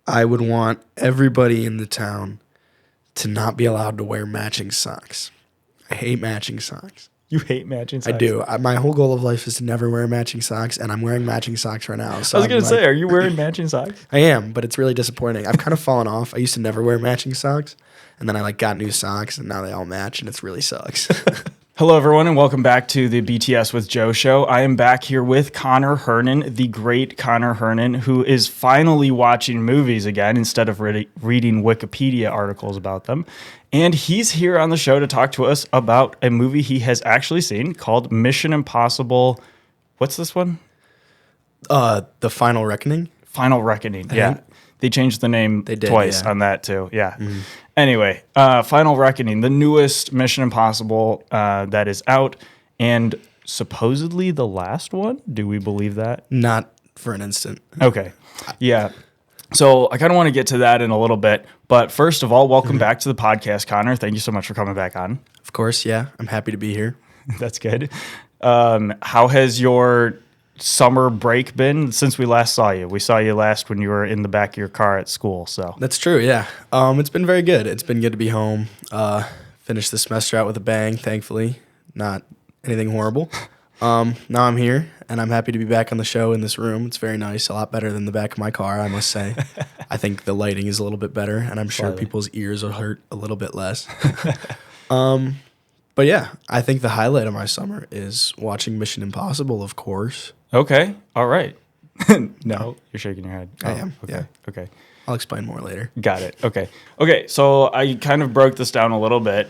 I would want everybody in the town to not be allowed to wear matching socks. I hate matching socks. You hate matching socks? I do. My whole goal of life is to never wear matching socks, and I'm wearing matching socks right now. So I was going to say, are you wearing matching socks? I am, but it's really disappointing. I've kind of fallen off. I used to never wear matching socks, and then I got new socks, and now they all match, and it really sucks. Hello, everyone, and welcome back to the BTS with Joe show. I am back here with Conor Hernon, the great Conor Hernon, who is finally watching movies again instead of reading Wikipedia articles about them. And he's here on the show to talk to us about a movie he has actually seen called Mission Impossible. What's this one? The Final Reckoning? Final Reckoning, yeah. They changed the name twice on that, too. Yeah. Mm-hmm. Anyway, Final Reckoning, the newest Mission Impossible that is out, and supposedly the last one? Do we believe that? Not for an instant. Okay. Yeah. So I kind of want to get to that in a little bit. But first of all, welcome back to the podcast, Conor. Thank you so much for coming back on. Of course, yeah. I'm happy to be here. That's good. How has your summer break been since we last saw you? We saw you last when you were in the back of your car at school. So that's true. Yeah. It's been very good. It's been good to be home. Finished the semester out with a bang, thankfully. Not anything horrible. Now I'm here and I'm happy to be back on the show in this room. It's very nice, a lot better than the back of my car, I must say. I think the lighting is a little bit better and I'm sure people's ears will hurt a little bit less. But yeah, I think the highlight of my summer is watching Mission Impossible, of course. Okay. All right. No, you're shaking your head. I am. Okay. Yeah. Okay. I'll explain more later. Got it. Okay. Okay. So I kind of broke this down a little bit.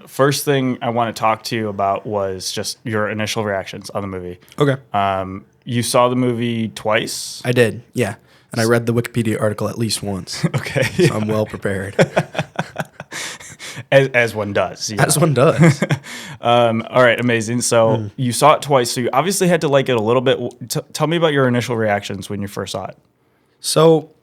First thing I want to talk to you about was just your initial reactions on the movie. Okay. You saw the movie twice? I did. Yeah. And I read the Wikipedia article at least once. Okay. So I'm well prepared. As one does. Yeah. As one does. All right, amazing. So you saw it twice, so you obviously had to like it a little bit. Tell me about your initial reactions when you first saw it. So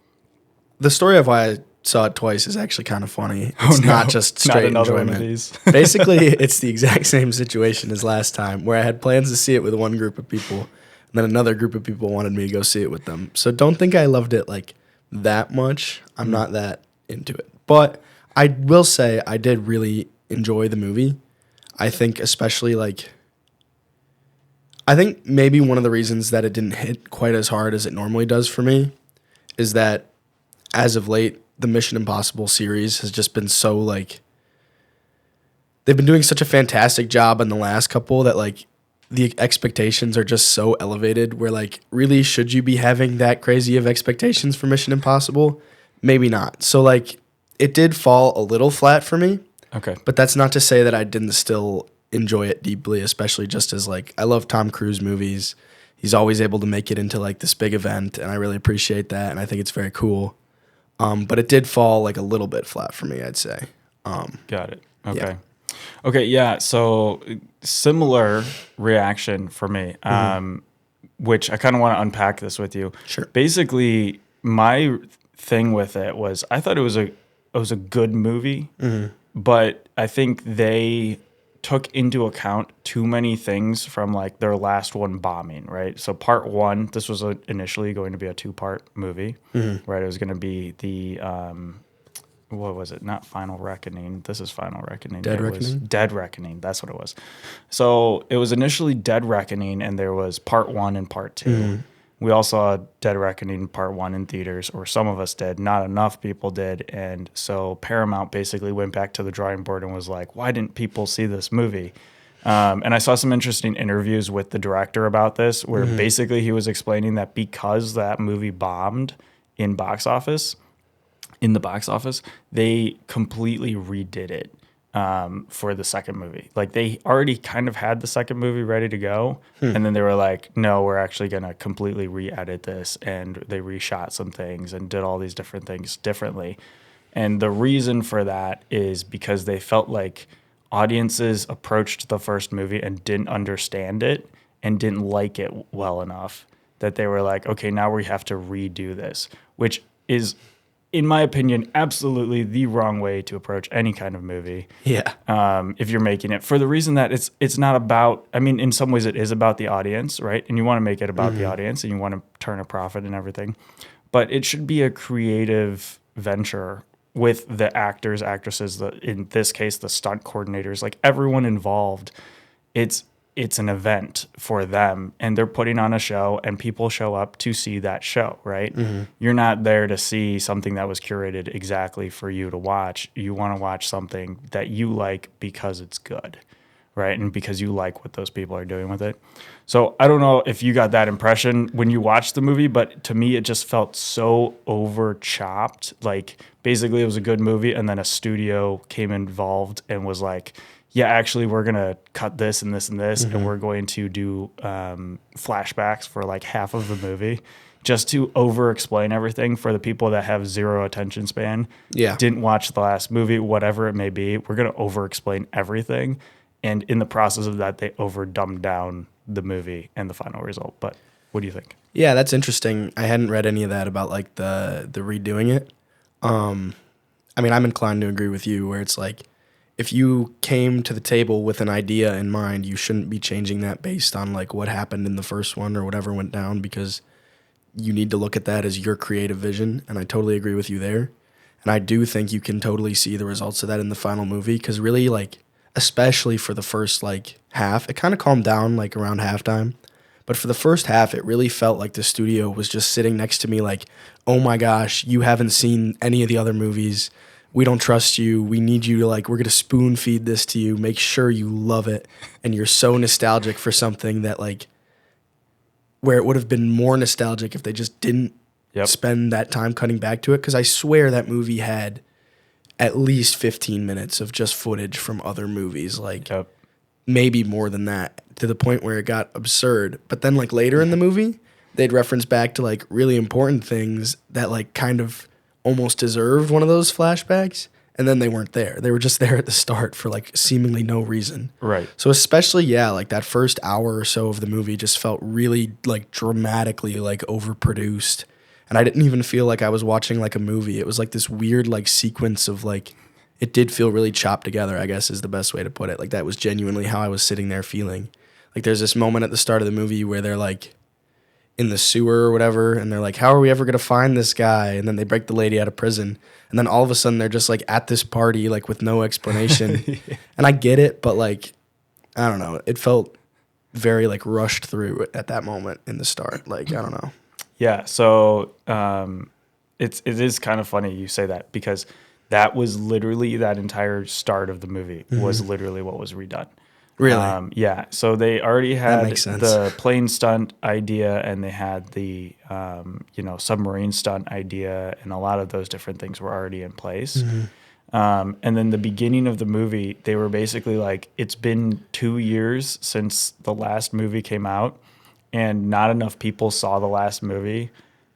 the story of why I saw it twice is actually kind of funny. It's not just straight not enjoyment. One of these. Basically, it's the exact same situation as last time, where I had plans to see it with one group of people, and then another group of people wanted me to go see it with them. So don't think I loved it like that much. I'm not that into it. But I will say I did really enjoy the movie. I think especially I think maybe one of the reasons that it didn't hit quite as hard as it normally does for me is that as of late, the Mission Impossible series has just been so they've been doing such a fantastic job in the last couple that the expectations are just so elevated where really should you be having that crazy of expectations for Mission Impossible? Maybe not. So it did fall a little flat for me. Okay. But that's not to say that I didn't still enjoy it deeply, especially just as I love Tom Cruise movies. He's always able to make it into this big event, and I really appreciate that, and I think it's very cool. But it did fall a little bit flat for me, I'd say. Got it. Okay. Yeah. Okay, yeah, so similar reaction for me, which I kind of want to unpack this with you. Sure. Basically, my thing with it was I thought it was a good movie, but I think they took into account too many things from their last one bombing, right? So part one, this was initially going to be a 2-part movie, right? It was going to be the, what was it? Not Final Reckoning. This is Final Reckoning. Dead Reckoning? Dead Reckoning. That's what it was. So it was initially Dead Reckoning, and there was part one and part two. We all saw Dead Reckoning Part 1 in theaters, or some of us did. Not enough people did. And so Paramount basically went back to the drawing board and was like, why didn't people see this movie? And I saw some interesting interviews with the director about this, where basically he was explaining that because that movie bombed in the box office, they completely redid it. For the second movie. They already kind of had the second movie ready to go, and then they were like, no, we're actually going to completely re-edit this, and they reshot some things and did all these different things differently. And the reason for that is because they felt like audiences approached the first movie and didn't understand it and didn't like it well enough that they were like, okay, now we have to redo this, which is, in my opinion, absolutely the wrong way to approach any kind of movie. Yeah. If you're making it, for the reason that it's not about, I mean, in some ways it is about the audience, right? And you want to make it about the audience and you want to turn a profit and everything. but it should be a creative venture with the actors, actresses, in this case, the stunt coordinators, like everyone involved. It's an event for them, and they're putting on a show, and people show up to see that show, right? You're not there to see something that was curated exactly for you to watch. You want to watch something that you like because it's good, right? And because you like what those people are doing with it. So I don't know if you got that impression when you watched the movie, but to me, it just felt so over chopped. Like basically it was a good movie, and then a studio came involved and was like, yeah, actually, we're going to cut this and this and this, and we're going to do flashbacks for like half of the movie just to over-explain everything for the people that have zero attention span, didn't watch the last movie, whatever it may be. We're going to over-explain everything. And in the process of that, they over-dumbed down the movie and the final result. But what do you think? Yeah, that's interesting. I hadn't read any of that about like the redoing it. I mean, I'm inclined to agree with you where it's like, if you came to the table with an idea in mind, you shouldn't be changing that based on like what happened in the first one or whatever went down, because you need to look at that as your creative vision. And I totally agree with you there. And I do think you can totally see the results of that in the final movie, because really, like, especially for the first like half, it kind of calmed down like around halftime. But for the first half, it really felt like the studio was just sitting next to me like, oh my gosh, you haven't seen any of the other movies. We don't trust you. We need you to like, we're going to spoon feed this to you. Make sure you love it. And you're so nostalgic for something that like, where it would have been more nostalgic if they just didn't spend that time cutting back to it. Because I swear that movie had at least 15 minutes of just footage from other movies. Like maybe more than that, to the point where it got absurd. But then like later in the movie, they'd reference back to like really important things that like kind of almost deserved one of those flashbacks, and then they weren't there. They were just there at the start for like seemingly no reason. Right. So especially, like that first hour or so of the movie just felt really like dramatically like overproduced. And I didn't even feel like I was watching like a movie. It was like this weird like sequence of like, it did feel really chopped together, I guess is the best way to put it. Like that was genuinely how I was sitting there feeling. Like there's this moment at the start of the movie where they're like in the sewer or whatever, and they're like, how are we ever going to find this guy? And then they break the lady out of prison. And then all of a sudden they're just like at this party, like with no explanation. And I get it, but like, I don't know. It felt very like rushed through at that moment in the start. Like, I don't know. Yeah. So it is kind of funny you say that, because that was literally that entire start of the movie was literally what was redone. Really? Yeah. So they already had sense. the plane stunt idea, and they had the submarine stunt idea, and a lot of those different things were already in place. And then the beginning of the movie, they were basically like, it's been 2 years since the last movie came out, and not enough people saw the last movie.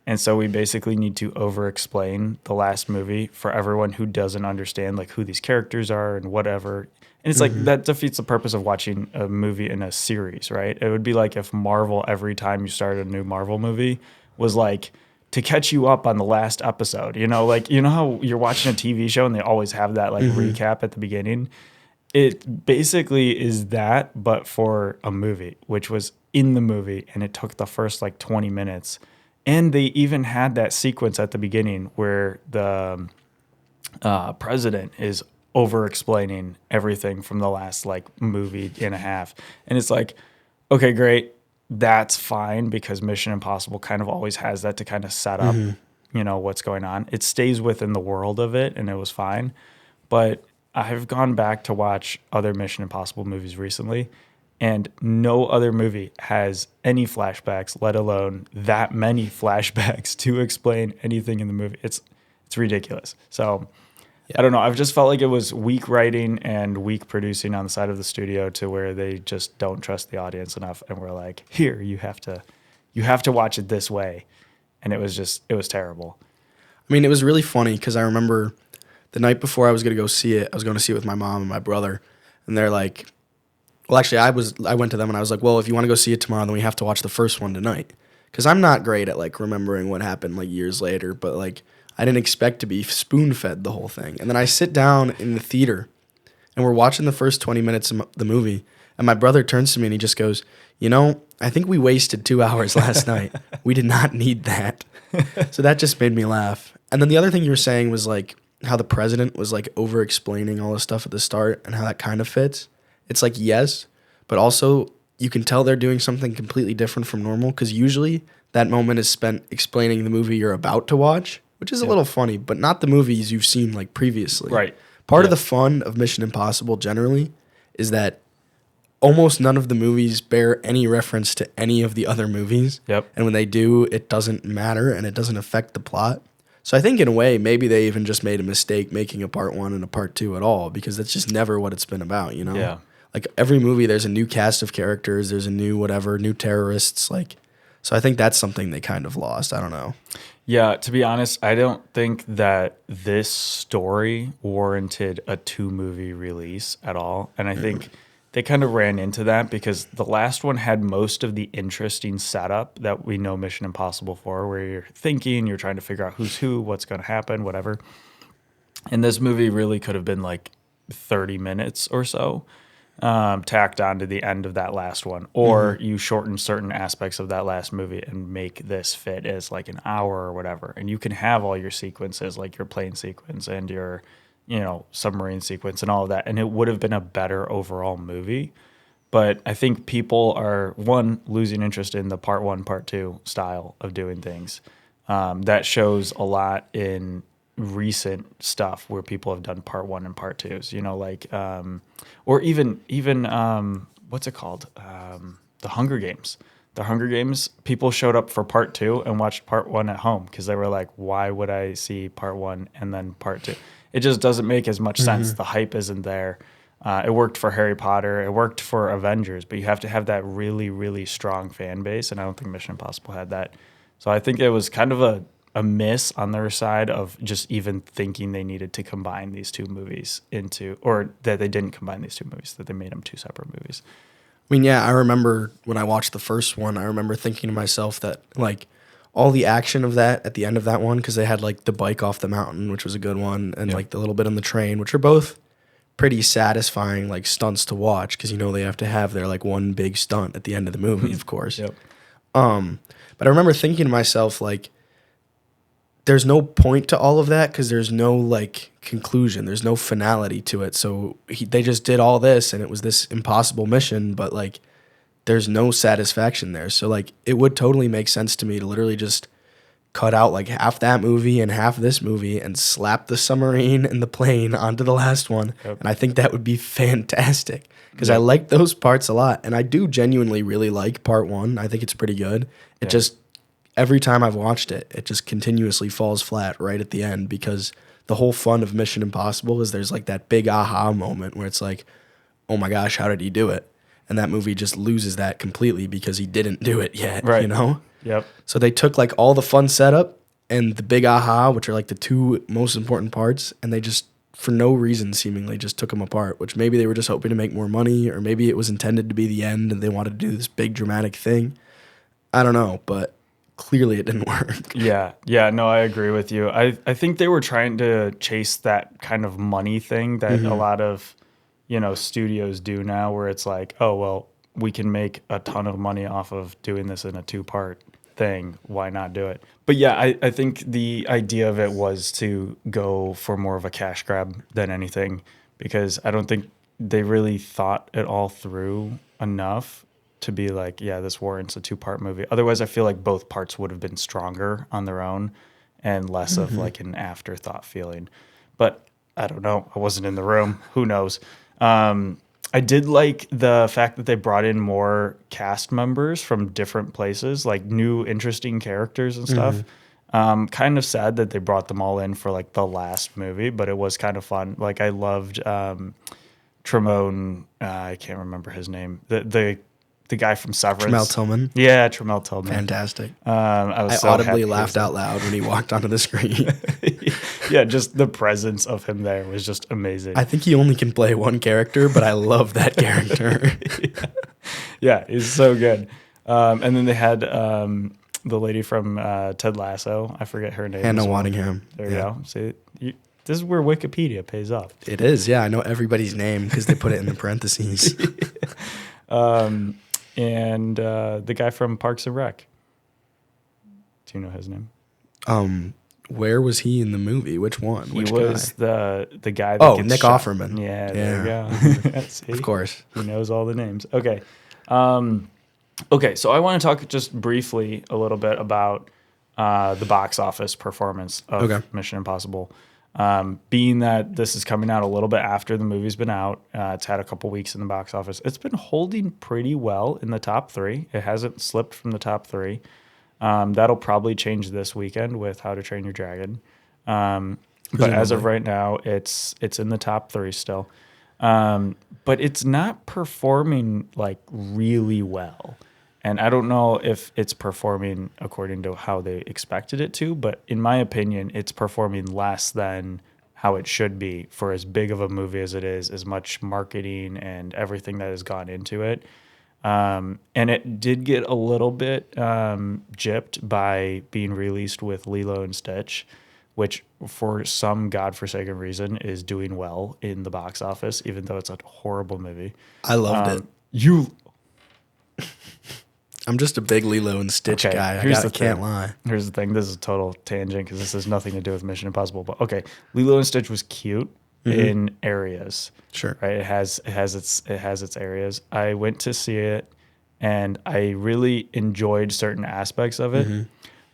And so we basically need to over-explain the last movie for everyone who doesn't understand like who these characters are and whatever. And it's like, that defeats the purpose of watching a movie in a series, right? It would be like if Marvel, every time you started a new Marvel movie, was like to catch you up on the last episode. You know, like, you know how you're watching a TV show and they always have that like recap at the beginning? It basically is that, but for a movie, which was in the movie, and it took the first like 20 minutes. And they even had that sequence at the beginning where the president is over-explaining everything from the last like movie and a half. And it's like, okay, great. That's fine, because Mission Impossible kind of always has that to kind of set up, what's going on. It stays within the world of it, and it was fine. But I've gone back to watch other Mission Impossible movies recently, and no other movie has any flashbacks, let alone that many flashbacks to explain anything in the movie. It's ridiculous. So I don't know. I've just felt like it was weak writing and weak producing on the side of the studio, to where they just don't trust the audience enough, and we're like, here, you have to watch it this way. And it was terrible. I mean, it was really funny because I remember the night before I was going to go see it, I was going to see it with my mom and my brother, and they're like, well, actually, I went to them and I was like, well, if you want to go see it tomorrow, then we have to watch the first one tonight. Because I'm not great at like remembering what happened like years later, but like I didn't expect to be spoon-fed the whole thing. And then I sit down in the theater and we're watching the first 20 minutes of the movie, And my brother turns to me and he just goes, I think we wasted 2 hours last night. We did not need that. So that just made me laugh. And then the other thing you were saying was like how the president was like over explaining all this stuff at the start and how that kind of fits. It's like, yes, but also you can tell they're doing something completely different from normal because usually that moment is spent explaining the movie you're about to watch, which is a little funny, but not the movies you've seen like previously. Right. Part of the fun of Mission Impossible generally is that almost none of the movies bear any reference to any of the other movies. Yep. And when they do, it doesn't matter and it doesn't affect the plot. So I think in a way, maybe they even just made a mistake making a part 1 and a part 2 at all because that's just never what it's been about, Yeah. Like every movie, there's a new cast of characters, there's a new whatever, new terrorists. Like, so I think that's something they kind of lost. I don't know. Yeah, to be honest, I don't think that this story warranted a 2-movie release at all. And I think they kind of ran into that because the last one had most of the interesting setup that we know Mission Impossible for, where you're thinking, you're trying to figure out who's who, what's going to happen, whatever. And this movie really could have been like 30 minutes or so. Tacked on to the end of that last one, or you shorten certain aspects of that last movie and make this fit as like an hour or whatever, and you can have all your sequences, like your plane sequence and your submarine sequence and all of that, and it would have been a better overall movie. But I think people are losing interest in the part 1 part 2 style of doing things. That shows a lot in recent stuff where people have done part 1 and part 2s, or even what's it called? The Hunger Games. The Hunger Games, people showed up for part 2 and watched part 1 at home because they were like, why would I see part 1 and then part 2? It just doesn't make as much sense. The hype isn't there. It worked for Harry Potter. It worked for Avengers, but you have to have that really, really strong fan base, and I don't think Mission Impossible had that. So I think it was kind of a miss on their side of just even thinking they needed to combine these 2 movies or that they didn't combine these 2 movies, that they made them 2 separate movies. I mean, yeah, I remember when I watched the first one, I remember thinking to myself that like all the action of that at the end of that one, because they had like the bike off the mountain, which was a good one, and like the little bit on the train, which are both pretty satisfying like stunts to watch because they have to have their like one big stunt at the end of the movie, of course. Yep. But I remember thinking to myself like, there's no point to all of that because there's no like conclusion. There's no finality to it. So they just did all this and it was this impossible mission, but like there's no satisfaction there. So like it would totally make sense to me to literally just cut out like half that movie and half this movie and slap the submarine and the plane onto the last one. Yep. And I think that would be fantastic because I like those parts a lot. And I do genuinely really like part 1. I think it's pretty good. It just... Every time I've watched it, it just continuously falls flat right at the end because the whole fun of Mission Impossible is there's like that big aha moment where it's like, oh my gosh, how did he do it? And that movie just loses that completely because he didn't do it yet, right. Yep. So they took like all the fun setup and the big aha, which are like the 2 most important parts, and they just, for no reason seemingly, just took them apart, which maybe they were just hoping to make more money or maybe it was intended to be the end and they wanted to do this big dramatic thing. I don't know, but... clearly it didn't work. Yeah, no, I agree with you. I think they were trying to chase that kind of money thing that a lot of, studios do now where it's like, oh, well, we can make a ton of money off of doing this in a 2-part thing. Why not do it? But yeah, I think the idea of it was to go for more of a cash grab than anything because I don't think they really thought it all through enough to be like, yeah, this warrants a 2-part movie. Otherwise, I feel like both parts would have been stronger on their own and less of like an afterthought feeling. But I don't know. I wasn't in the room. Who knows? I did like the fact that they brought in more cast members from different places, like new interesting characters and stuff. Kind of sad that they brought them all in for like the last movie, but it was kind of fun. Like I loved Tremone. I can't remember his name. The guy from Severance. Tremel Tillman. Yeah, Tremel Tillman. Fantastic. I so audibly laughed out loud when he walked onto the screen. Yeah, just the presence of him there was just amazing. I think he only can play one character, but I love that character. Yeah, he's so good. And then they had the lady from Ted Lasso. I forget her name. Hannah Waddingham. There you go. See, this is where Wikipedia pays off. It is, yeah. I know everybody's name because they put it in the parentheses. And the guy from Parks and Rec. Do you know his name? Where was he in the movie? Which one? He Which was guy? the guy that Oh, gets Nick shot. Offerman. Yeah, Yeah. there you go. See? Of course. He knows all the names. Okay. Okay, so I want to talk just briefly a little bit about the box office performance of Okay. Mission Impossible. Being that this is coming out a little bit after the movie's been out, it's had a couple weeks in the box office. It's been holding pretty well in the top three. It hasn't slipped from the top three. That'll probably change this weekend with How to Train Your Dragon. But as of Presumably. right now, it's in the top three still. But it's not performing like really well. And I don't know if it's performing according to how they expected it to, but in my opinion, it's performing less than how it should be for as big of a movie as it is, as much marketing and everything that has gone into it. And it did get a little bit gypped by being released with Lilo and Stitch, which for some godforsaken reason is doing well in the box office, even though it's a horrible movie. I loved it. You I'm just a big Lilo and Stitch Okay, guy. here's I the can't thing. lie. Here's the thing. This is a total tangent because this has nothing to do with Mission Impossible. But okay, Lilo and Stitch was cute in areas. Sure. Right. It has its areas. I went to see it, and I really enjoyed certain aspects of it.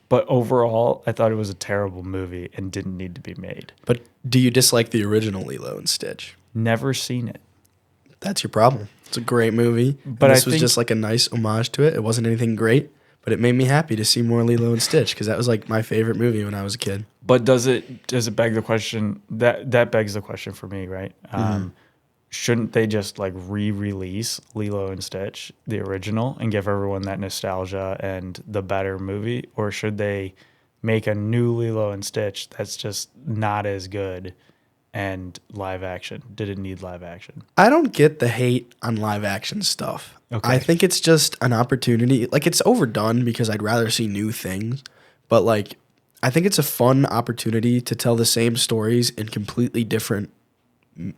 But overall, I thought it was a terrible movie and didn't need to be made. But do you dislike the original Lilo and Stitch? Never seen it. That's your problem. It's a great movie. But And this I was think- just like a nice homage to it. It wasn't anything great, but it made me happy to see more Lilo and Stitch because that was like my favorite movie when I was a kid. But does it beg the question that begs the question for me, right? Shouldn't they just like re-release Lilo and Stitch, the original, and give everyone that nostalgia and the better movie, or should they make a new Lilo and Stitch that's just not as good and live action? Did it need live action? I don't get the hate on live action stuff. Okay. I think it's just an opportunity. Like it's overdone because I'd rather see new things, but like I think it's a fun opportunity to tell the same stories in completely different,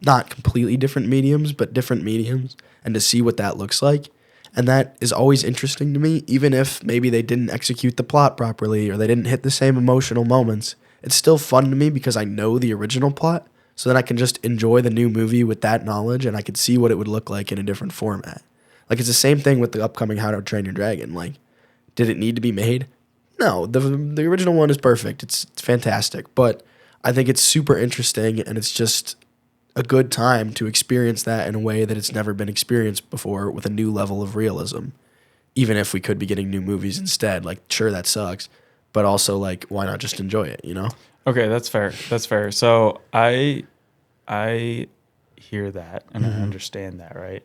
not completely different mediums, but different mediums, and to see what that looks like. And that is always interesting to me, even if maybe they didn't execute the plot properly or they didn't hit the same emotional moments. It's still fun to me because I know the original plot, so then I can just enjoy the new movie with that knowledge and I could see what it would look like in a different format. Like it's the same thing with the upcoming How to Train Your Dragon. Like, did it need to be made? No, the original one is perfect. It's fantastic, but I think it's super interesting and it's just a good time to experience that in a way that it's never been experienced before with a new level of realism. Even if we could be getting new movies instead, like sure that sucks, but also like why not just enjoy it, you know? Okay, that's fair. That's fair. So I hear that and I understand that, right?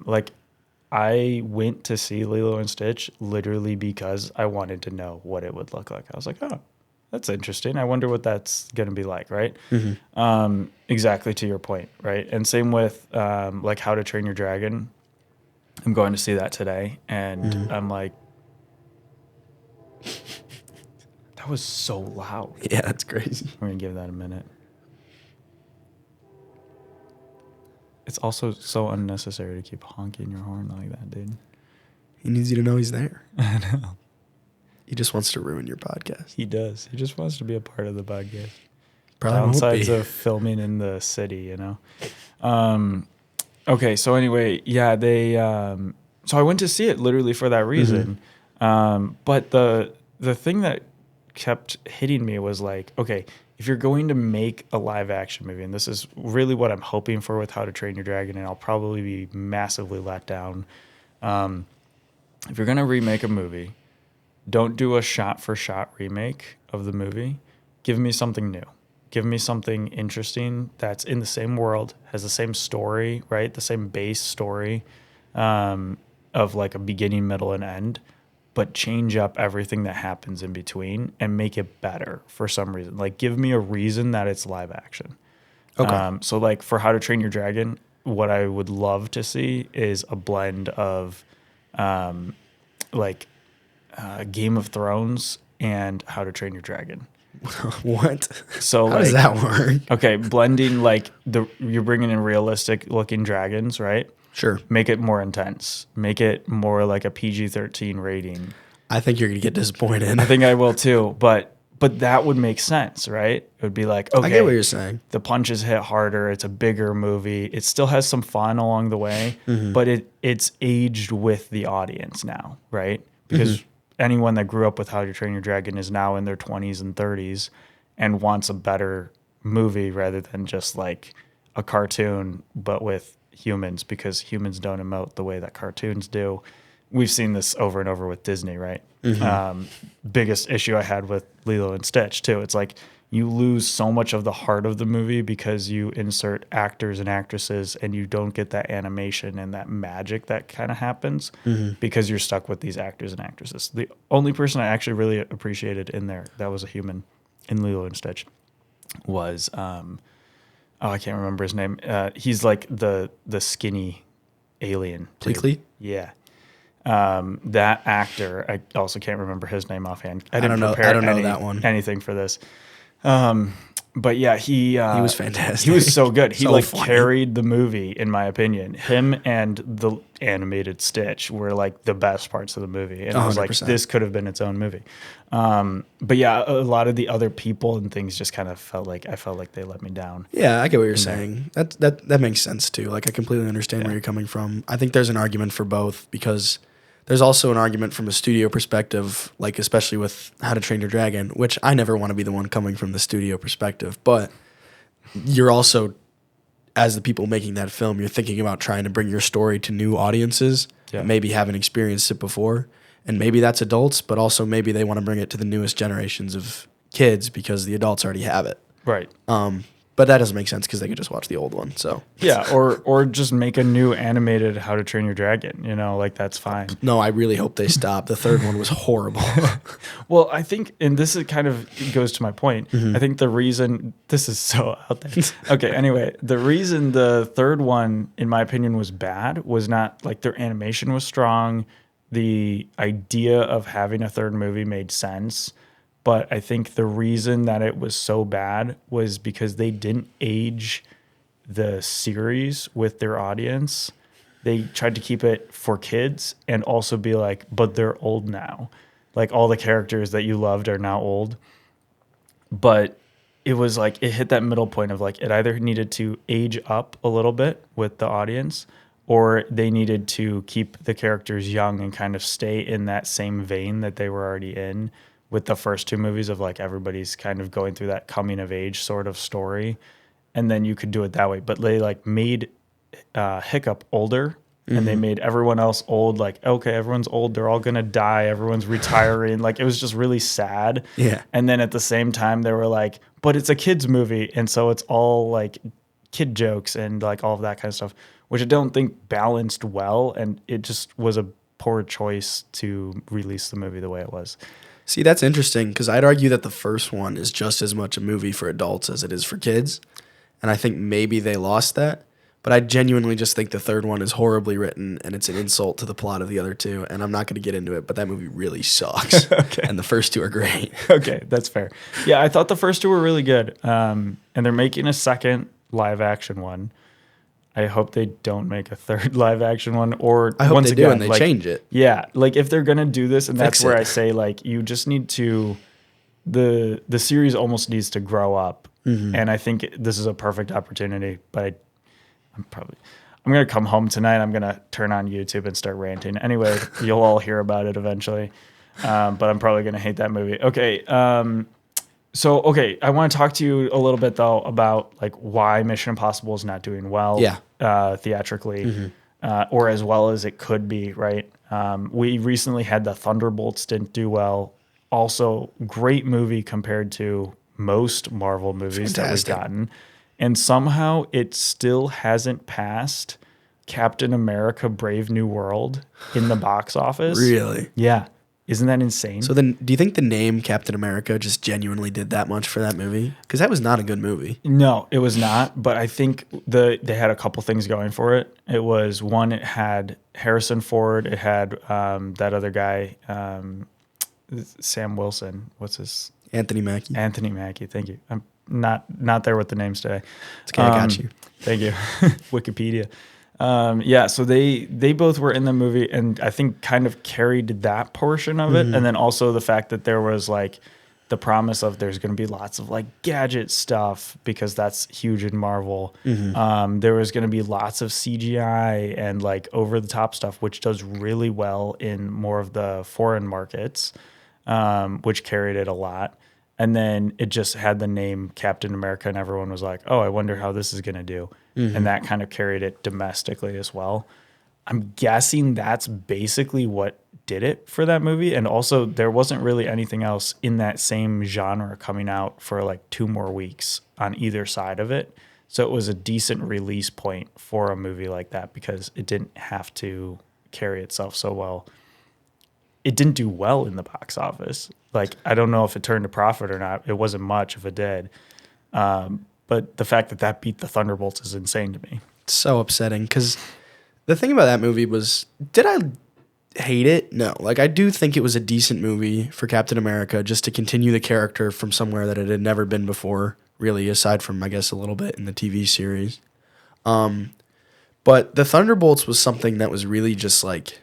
Like I went to see Lilo and Stitch literally because I wanted to know what it would look like. I was like, oh, that's interesting. I wonder what that's going to be like, right? Exactly to your point, right? And same with like How to Train Your Dragon. I'm going to see that today, and I'm like, that was so loud. Yeah, that's crazy. We're going to give that a minute. It's also so unnecessary to keep honking your horn like that, dude. He needs you to know he's there. I know. He just wants to ruin your podcast. He does. He just wants to be a part of the podcast. Probably won't Downsides be. of filming in the city, you know. Okay, so anyway, yeah, they. So I went to see it literally for that reason. But the thing that kept hitting me was like, okay, if you're going to make a live action movie, and this is really what I'm hoping for with How to Train Your Dragon, and I'll probably be massively let down. If you're going to remake a movie, don't do a shot-for-shot remake of the movie. Give me something new. Give me something interesting that's in the same world, has the same story, right? The same base story of like a beginning, middle, and end, but change up everything that happens in between and make it better for some reason. Like give me a reason that it's live action. Okay. So like for How to Train Your Dragon, what I would love to see is a blend of Game of Thrones and How to Train Your Dragon. What? So How does that work? Okay, blending like you're bringing in realistic looking dragons, right? Sure. Make it more intense. Make it more like a PG-13 rating. I think you're going to get disappointed. I think I will too, but that would make sense, right? It would be like, okay, I get what you're saying. the punches hit harder. It's a bigger movie. It still has some fun along the way, but it's aged with the audience now, right? Because anyone that grew up with How to Train Your Dragon is now in their 20s and 30s and wants a better movie rather than just like a cartoon, but with humans, because humans don't emote the way that cartoons do. We've seen this over and over with Disney, right? Biggest issue I had with Lilo and Stitch too. It's like you lose so much of the heart of the movie because you insert actors and actresses and you don't get that animation and that magic that kind of happens because you're stuck with these actors and actresses. The only person I actually really appreciated in there that was a human in Lilo and Stitch was I can't remember his name. He's like the skinny alien. Pleakley? Yeah. That actor, I also can't remember his name offhand. I don't know that one. Anything for this. But yeah, he was fantastic. He was so good. He So funny. Carried the movie, in my opinion. Him and the animated Stitch were like the best parts of the movie. And I was 100%. like, this could have been its own movie. But yeah, a lot of the other people and things just kind of felt like they let me down. Yeah, I get what you're saying. That makes sense too. Like I completely understand where you're coming from. I think there's an argument for both because there's also an argument from a studio perspective, like especially with How to Train Your Dragon, which I never want to be the one coming from the studio perspective. But you're also, as the people making that film, you're thinking about trying to bring your story to new audiences that maybe haven't experienced it before. And maybe that's adults, but also maybe they want to bring it to the newest generations of kids because the adults already have it. Right. But that doesn't make sense because they could just watch the old one. So yeah, or just make a new animated How to Train Your Dragon. Like that's fine. No, I really hope they stop. The third one was horrible. Well, I think, and this is kind of goes to my point. I think the reason this is so out there. Okay, anyway, the reason the third one, in my opinion, was bad was not like their animation was strong. The idea of having a third movie made sense. But I think the reason that it was so bad was because they didn't age the series with their audience. They tried to keep it for kids and also be like, but they're old now. Like all the characters that you loved are now old. But it was like, it hit that middle point of like, it either needed to age up a little bit with the audience or they needed to keep the characters young and kind of stay in that same vein that they were already in. With the first two movies of like everybody's kind of going through that coming of age sort of story. And then you could do it that way. But they like made Hiccup older and they made everyone else old. Like, okay, everyone's old. They're all going to die. Everyone's retiring. Like it was just really sad. Yeah. And then at the same time they were like, but it's a kid's movie. And so it's all like kid jokes and like all of that kind of stuff, which I don't think balanced well. And it just was a poor choice to release the movie the way it was. See, that's interesting because I'd argue that the first one is just as much a movie for adults as it is for kids. And I think maybe they lost that. But I genuinely just think the third one is horribly written and it's an insult to the plot of the other two. And I'm not going to get into it, but that movie really sucks. Okay. And the first two are great. Okay, that's fair. Yeah, I thought the first two were really good. And they're making a second live action one. I hope they don't make a third live action one, or I hope once they again, do and they like, change it. Yeah, like if they're gonna do this, and Fix that's where it. I say like you just need to, the series almost needs to grow up, and I think this is a perfect opportunity. But I'm gonna come home tonight. I'm gonna turn on YouTube and start ranting. Anyway, you'll all hear about it eventually, but I'm probably gonna hate that movie. Okay. So, I want to talk to you a little bit, though, about like why Mission Impossible is not doing well theatrically or as well as it could be, right? We recently had the Thunderbolts didn't do well. Also, great movie compared to most Marvel movies that we've gotten. And somehow it still hasn't passed Captain America Brave New World in the box office. Really? Yeah. Isn't that insane? So then, do you think the name Captain America just genuinely did that much for that movie? Because that was not a good movie. No, it was not. But I think they had a couple things going for it. It was one, it had Harrison Ford. It had that other guy, Sam Wilson. What's his? Anthony Mackie. Anthony Mackie. Thank you. I'm not there with the names today. It's okay, I got you. Thank you. Wikipedia. Yeah, so they both were in the movie, and I think kind of carried that portion of it, and then also the fact that there was like the promise of there's going to be lots of like gadget stuff because that's huge in Marvel. There was going to be lots of CGI and like over the top stuff, which does really well in more of the foreign markets, which carried it a lot. And then it just had the name Captain America, and everyone was like, "Oh, I wonder how this is going to do." And that kind of carried it domestically as well. I'm guessing that's basically what did it for that movie. And also, there wasn't really anything else in that same genre coming out for like 2 more weeks on either side of it. So it was a decent release point for a movie like that because it didn't have to carry itself so well. It didn't do well in the box office. Like, I don't know if it turned a profit or not. It wasn't much if it did. But the fact that that beat the Thunderbolts is insane to me. It's so upsetting because the thing about that movie was, did I hate it? No. Like, I do think it was a decent movie for Captain America just to continue the character from somewhere that it had never been before, really, aside from, I guess, a little bit in the TV series. But the Thunderbolts was something that was really just like,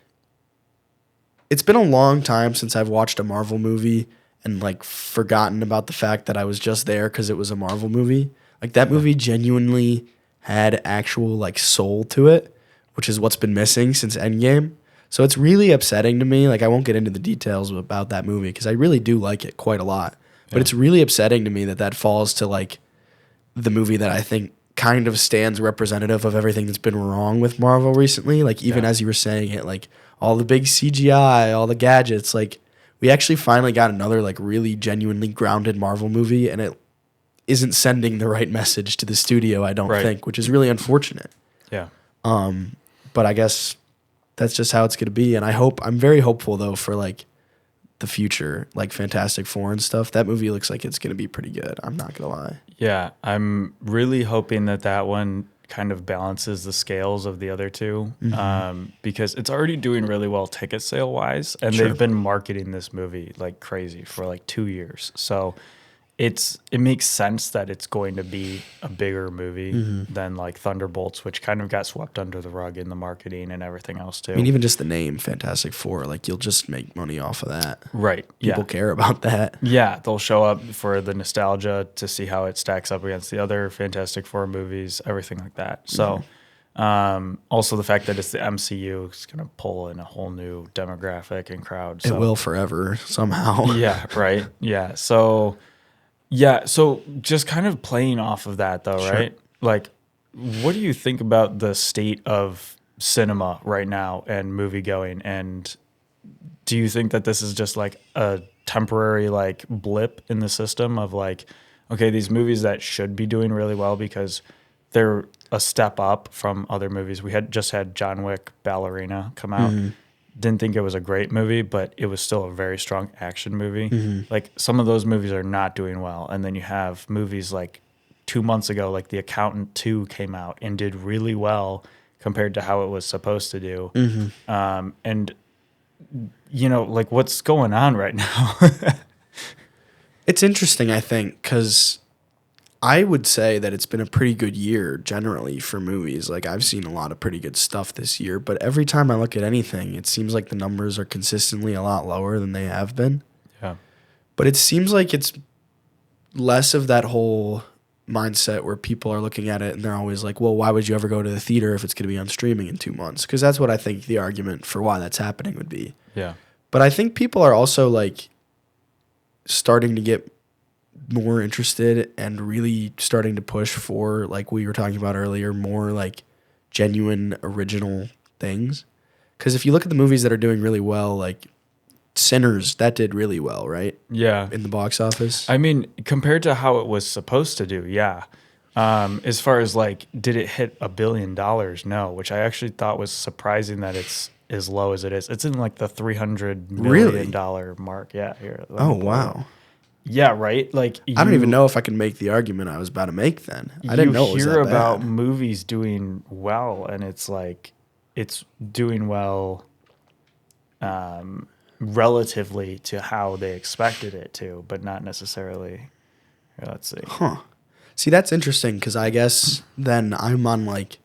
it's been a long time since I've watched a Marvel movie and like forgotten about the fact that I was just there because it was a Marvel movie. Like that movie genuinely had actual like soul to it, which is what's been missing since Endgame. So it's really upsetting to me. Like I won't get into the details about that movie because I really do like it quite a lot. But it's really upsetting to me that that falls to like the movie that I think kind of stands representative of everything that's been wrong with Marvel recently. Like even as you were saying it, like all the big CGI, all the gadgets, like we actually finally got another like really genuinely grounded Marvel movie, and it isn't sending the right message to the studio, I don't think, which is really unfortunate. Yeah. But I guess that's just how it's going to be. And I'm very hopeful though for like the future, like Fantastic Four and stuff. That movie looks like it's going to be pretty good. I'm not going to lie. Yeah. I'm really hoping that one kind of balances the scales of the other two, because it's already doing really well ticket sale wise, and they've been marketing this movie like crazy for like 2 years. So it makes sense that it's going to be a bigger movie than like Thunderbolts, which kind of got swept under the rug in the marketing and everything else too. I mean, even just the name Fantastic Four, like you'll just make money off of that. Right. People care about that. Yeah, they'll show up for the nostalgia to see how it stacks up against the other Fantastic Four movies, everything like that. So also the fact that it's the MCU is going to pull in a whole new demographic and crowd. So. It will forever somehow. Yeah, right. Yeah. So just kind of playing off of that though, right? Like, what do you think about the state of cinema right now and movie going? And do you think that this is just like a temporary like blip in the system of like, okay, these movies that should be doing really well because they're a step up from other movies. We had just had John Wick Ballerina come out. Didn't think it was a great movie, but it was still a very strong action movie. Like some of those movies are not doing well. And then you have movies like 2 months ago, like The Accountant 2 came out and did really well compared to how it was supposed to do. And, you know, like what's going on right now? It's interesting, I think, because I would say that it's been a pretty good year generally for movies. Like I've seen a lot of pretty good stuff this year, but every time I look at anything, it seems like the numbers are consistently a lot lower than they have been. Yeah. But it seems like it's less of that whole mindset where people are looking at it and they're always like, well, why would you ever go to the theater if it's going to be on streaming in 2 months? Because that's what I think the argument for why that's happening would be. Yeah. But I think people are also like starting to get more interested and really starting to push for, like we were talking about earlier, more like genuine original things. Because if you look at the movies that are doing really well, like Sinners, that did really well, right? Yeah. In the box office. I mean, compared to how it was supposed to do, yeah. As far as like, did it hit $1 billion? No, which I actually thought was surprising that it's as low as it is. It's in like the $300 million mark. Yeah. Here. Oh, wow. Yeah, right. Like I don't even know if I can make the argument I was about to make then. I didn't know it was that bad. You hear about movies doing well, and it's like it's doing well relatively to how they expected it to, but not necessarily. Here, let's see. See, that's interesting because I guess then I'm on like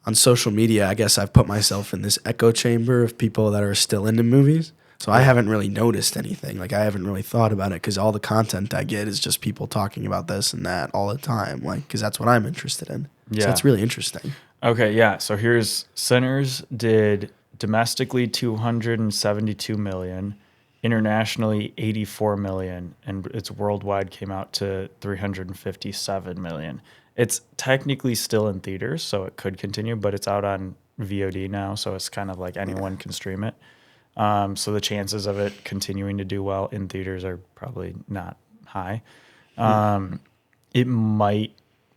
on social media, I guess I've put myself in this echo chamber of people that are still into movies. So I haven't really noticed anything. Like, I haven't really thought about it because all the content I get is just people talking about this and that all the time. Like, because that's what I'm interested in. So Yeah. it's really interesting. Okay, yeah. So here's Sinners did domestically 272 million, internationally 84 million, and its worldwide came out to 357 million. It's technically still in theaters, so it could continue, but it's out on VOD now, so it's kind of like anyone can stream it. So the chances of it continuing to do well in theaters are probably not high. It might,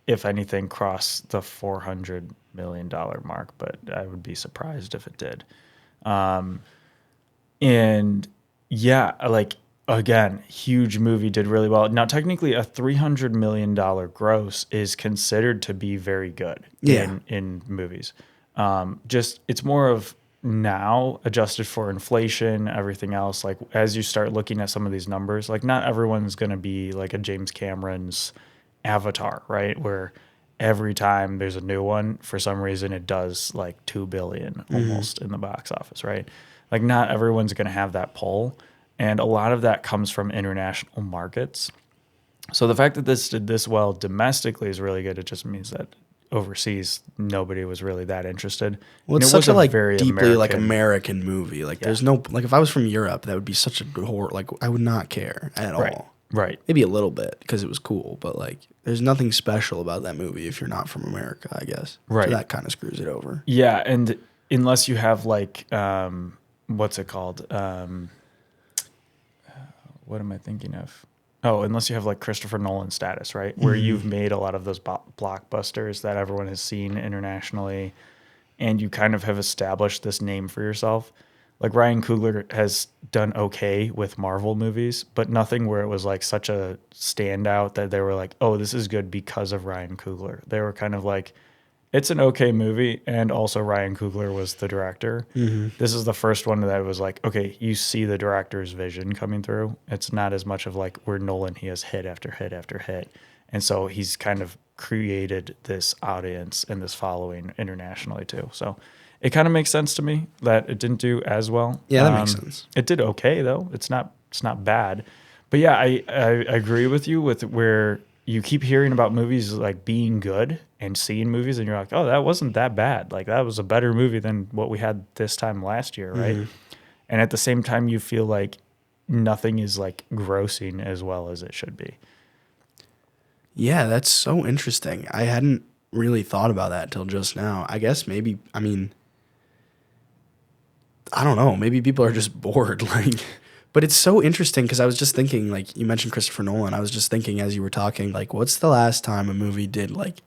if anything, cross the $400 million mark, but I would be surprised if it did. And yeah, like, again, huge movie, did really well. Now, technically, a $300 million gross is considered to be very good in movies. Just, it's more of now adjusted for inflation, everything else. Like, as you start looking at some of these numbers, like, not everyone's going to be like a James Cameron's Avatar, right? Where every time there's a new one, for some reason it does like 2 billion almost in the box office, right? Like, not everyone's going to have that pull, and a lot of that comes from international markets. So the fact that this did this well domestically is really good. It just means that overseas nobody was really that interested. Well, And it's it was such a like very deeply like American- American movie. Like, there's no like, if I was from Europe, that would be such a horror. Like, I would not care at all. Right. Maybe a little bit because it was cool, but like, there's nothing special about that movie if you're not from America, I guess. Right. So that kind of screws it over. Yeah, and unless you have like what's it called? What am I thinking of? Oh, unless you have like Christopher Nolan status, right? Where you've made a lot of those blockbusters that everyone has seen internationally, and you kind of have established this name for yourself. Like, Ryan Coogler has done okay with Marvel movies, but nothing where it was like such a standout that they were like, oh, this is good because of Ryan Coogler. They were kind of like, it's an okay movie, and also Ryan Coogler was the director. This is the first one that was like, okay, you see the director's vision coming through. It's not as much of like where Nolan, he has hit after hit after hit. And so he's kind of created this audience and this following internationally too. So it kind of makes sense to me that it didn't do as well. Yeah, that makes sense. It did okay though. It's not bad. But yeah, I agree with you with where you keep hearing about movies like being good and seeing movies and you're like, oh, that wasn't that bad. Like, that was a better movie than what we had this time last year, right? And at the same time, you feel like nothing is like grossing as well as it should be. Yeah, that's so interesting. I hadn't really thought about that till just now. I guess maybe, I mean, I don't know. Maybe people are just bored. Like, but it's so interesting because I was just thinking, like, you mentioned Christopher Nolan. I was just thinking as you were talking, like, what's the last time a movie did like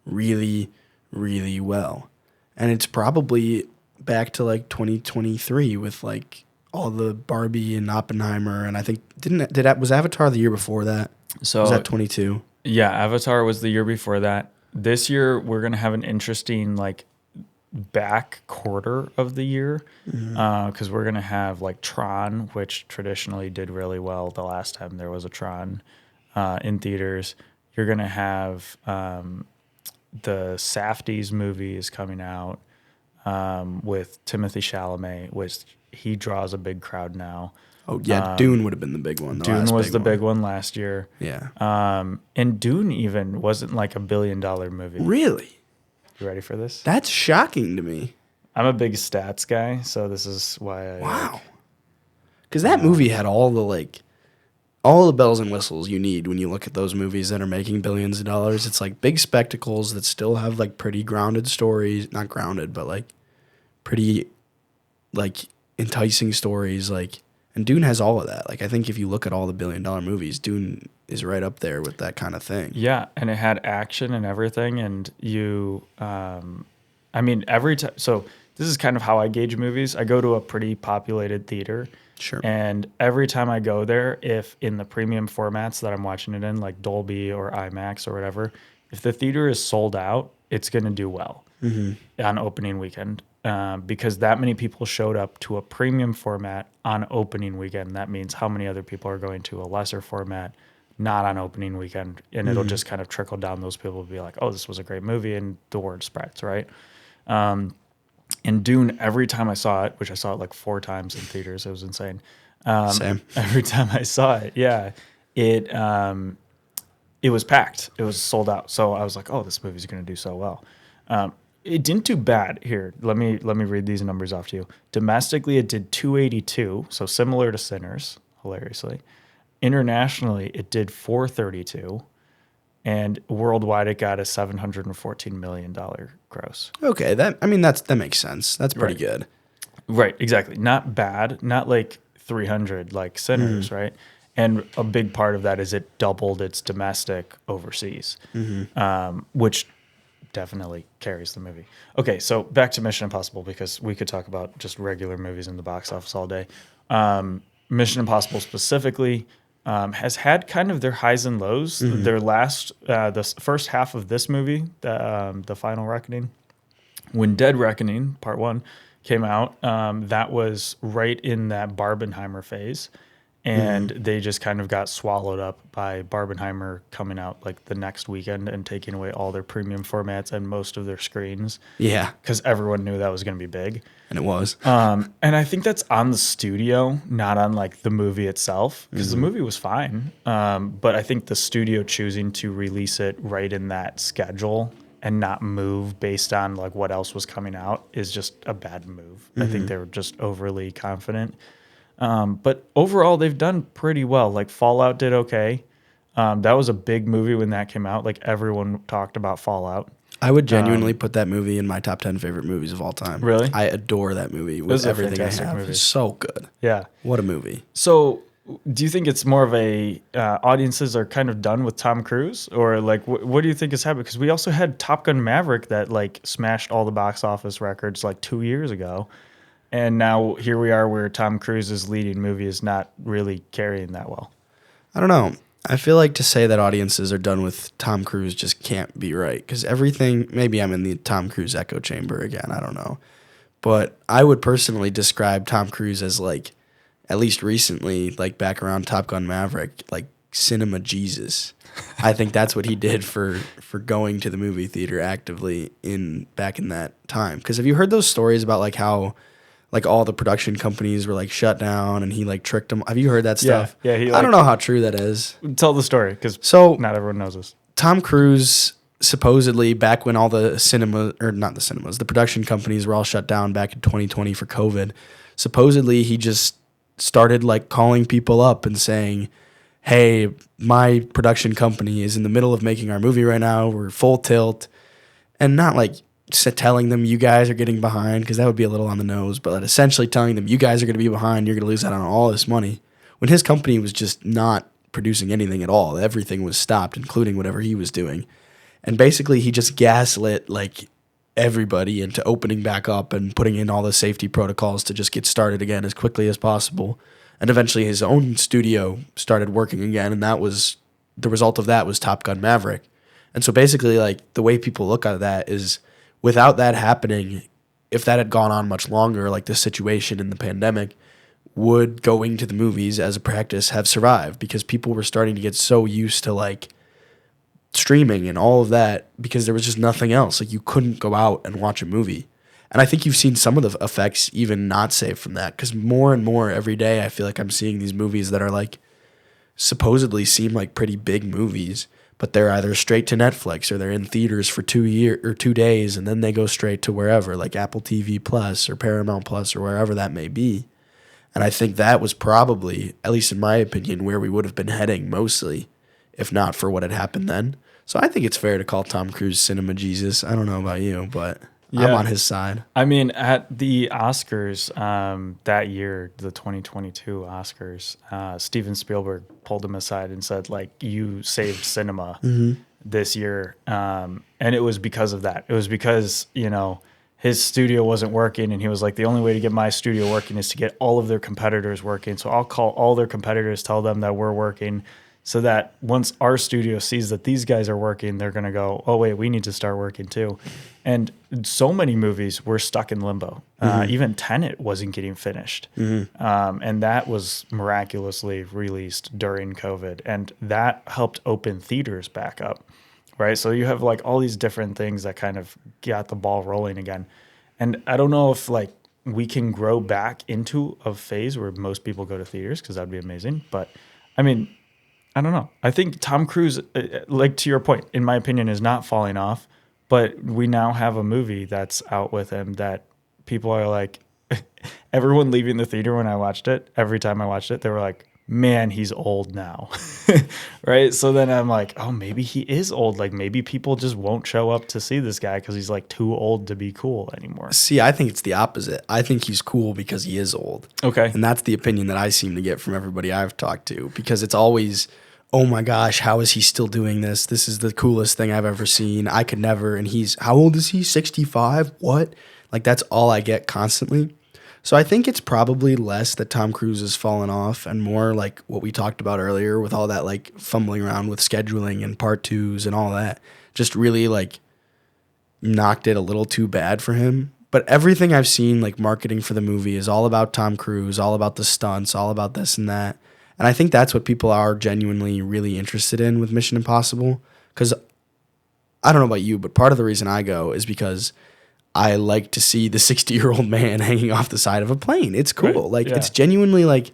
really, really well? And it's probably back to like 2023 with like all the Barbie and Oppenheimer. And I think was Avatar the year before that? So was that 22? Yeah, Avatar was the year before that. This year we're gonna have an interesting like back quarter of the year because we're gonna have like Tron, which traditionally did really well the last time there was a Tron in theaters. You're gonna have the Safdies movie is coming out with Timothée Chalamet, which he draws a big crowd now. Oh yeah, Dune would have been the big one. Dune was the big one last year. Yeah. And Dune even wasn't like $1 billion movie. Really? You ready for this? That's shocking to me. I'm a big stats guy, so this is why I Wow. Because that movie had all the bells and whistles you need when you look at those movies that are making billions of dollars. It's like big spectacles that still have like pretty grounded stories, not grounded, but like pretty like enticing stories. Like, and Dune has all of that. Like, I think if you look at all the $1 billion movies, Dune is right up there with that kind of thing. Yeah, and it had action and everything, and you, I mean, every time. So this is kind of how I gauge movies. I go to a pretty populated theater. Sure. And every time I go there, if in the premium formats that I'm watching it in, like Dolby or IMAX or whatever, if the theater is sold out, it's going to do well on opening weekend because that many people showed up to a premium format on opening weekend. That means how many other people are going to a lesser format, not on opening weekend. And it'll just kind of trickle down. Those people will be like, oh, this was a great movie. And the word spreads, right? And Dune, every time I saw it, which I saw it like 4 times in theaters, it was insane. Same. Every time I saw it, yeah, it it was packed. It was sold out. So I was like, oh, this movie's going to do so well. It didn't do bad. Here, let me read these numbers off to you. Domestically, it did 282, so similar to Sinners, hilariously. Internationally, it did 432, and worldwide, it got a $714 million gross. Okay, that makes sense. That's pretty good. Right, exactly. Not bad, not like 300 like Sinners, right? And a big part of that is it doubled its domestic overseas, which definitely carries the movie. Okay, so back to Mission Impossible, because we could talk about just regular movies in the box office all day. Mission Impossible specifically has had kind of their highs and lows. Their the first half of this movie, the Final Reckoning, when Dead Reckoning Part 1 came out, that was right in that Barbenheimer phase. And they just kind of got swallowed up by Barbenheimer coming out like the next weekend and taking away all their premium formats and most of their screens. Yeah. Because everyone knew that was going to be big. And it was. And I think that's on the studio, not on like the movie itself, because the movie was fine. But I think the studio choosing to release it right in that schedule and not move based on like what else was coming out is just a bad move. I think they were just overly confident. But overall, they've done pretty well. Like Fallout did okay. That was a big movie when that came out. Like everyone talked about Fallout. I would genuinely put that movie in my top 10 favorite movies of all time. Really? I adore that movie with was a everything I fantastic have. movie. It's so good. Yeah. What a movie. So, do you think it's more of a audiences are kind of done with Tom Cruise, or like what do you think is happening? Because we also had Top Gun Maverick that like smashed all the box office records like 2 years ago. And now here we are where Tom Cruise's leading movie is not really carrying that well. I don't know. I feel like to say that audiences are done with Tom Cruise just can't be right. Because everything, maybe I'm in the Tom Cruise echo chamber again. I don't know. But I would personally describe Tom Cruise as like, at least recently, like back around Top Gun Maverick, like cinema Jesus. I think that's what he did for going to the movie theater actively back in that time. Because have you heard those stories about like how like all the production companies were like shut down and he like tricked them? Have you heard that stuff? Yeah. I don't know how true that is. Tell the story, because not everyone knows this. Tom Cruise supposedly back when all the the production companies were all shut down back in 2020 for COVID, supposedly he just started like calling people up and saying, hey, my production company is in the middle of making our movie right now. We're full tilt. And not like telling them you guys are getting behind, because that would be a little on the nose, but essentially telling them you guys are going to be behind, you're going to lose out on all this money, when his company was just not producing anything at all. Everything was stopped, including whatever he was doing. And basically he just gaslit like everybody into opening back up and putting in all the safety protocols to just get started again as quickly as possible. And eventually his own studio started working again, and that was the result of that was Top Gun Maverick. And so basically like the way people look at that is, without that happening, if that had gone on much longer, like this situation in the pandemic, would going to the movies as a practice have survived? Because people were starting to get so used to like streaming and all of that, because there was just nothing else. Like you couldn't go out and watch a movie. And I think you've seen some of the effects even not saved from that, because more and more every day I feel like I'm seeing these movies that are like supposedly seem like pretty big movies, but they're either straight to Netflix or they're in theaters for 2 days and then they go straight to wherever, like Apple TV Plus or Paramount Plus or wherever that may be. And I think that was probably, at least in my opinion, where we would have been heading mostly, if not for what had happened then. So I think it's fair to call Tom Cruise cinema Jesus. I don't know about you, but I'm on his side. I mean, at the Oscars that year, the 2022 Oscars, Steven Spielberg pulled him aside and said, like, you saved cinema this year. And it was because of that. It was because, his studio wasn't working, and he was like, the only way to get my studio working is to get all of their competitors working. So I'll call all their competitors, tell them that we're working, so that once our studio sees that these guys are working, they're going to go, oh, wait, we need to start working too. And so many movies were stuck in limbo. Even Tenet wasn't getting finished. And that was miraculously released during COVID. And that helped open theaters back up. right? So you have like all these different things that kind of got the ball rolling again. And I don't know if like we can grow back into a phase where most people go to theaters because that'd be amazing. But I mean, I don't know. I think Tom Cruise, like to your point, in my opinion, is not falling off. But we now have a movie that's out with him that people are like, everyone leaving the theater when I watched it, every time I watched it, they were like, man, he's old now. Right. So then I'm like, oh, maybe he is old. Like maybe people just won't show up to see this guy because he's like too old to be cool anymore. See, I think it's the opposite. I think he's cool because he is old. Okay. And that's the opinion that I seem to get from everybody I've talked to, because it's always, oh my gosh, how is he still doing this? This is the coolest thing I've ever seen. I could never. And he's, how old is he? 65? What? Like that's all I get constantly. So I think it's probably less that Tom Cruise has fallen off and more like what we talked about earlier with all that like fumbling around with scheduling and part twos and all that. Just really like knocked it a little too bad for him. But everything I've seen like marketing for the movie is all about Tom Cruise, all about the stunts, all about this and that. And I think that's what people are genuinely really interested in with Mission Impossible. Because I don't know about you, but part of the reason I go is because I like to see the 60-year-old man hanging off the side of a plane. It's cool. Right. Like Yeah. it's genuinely like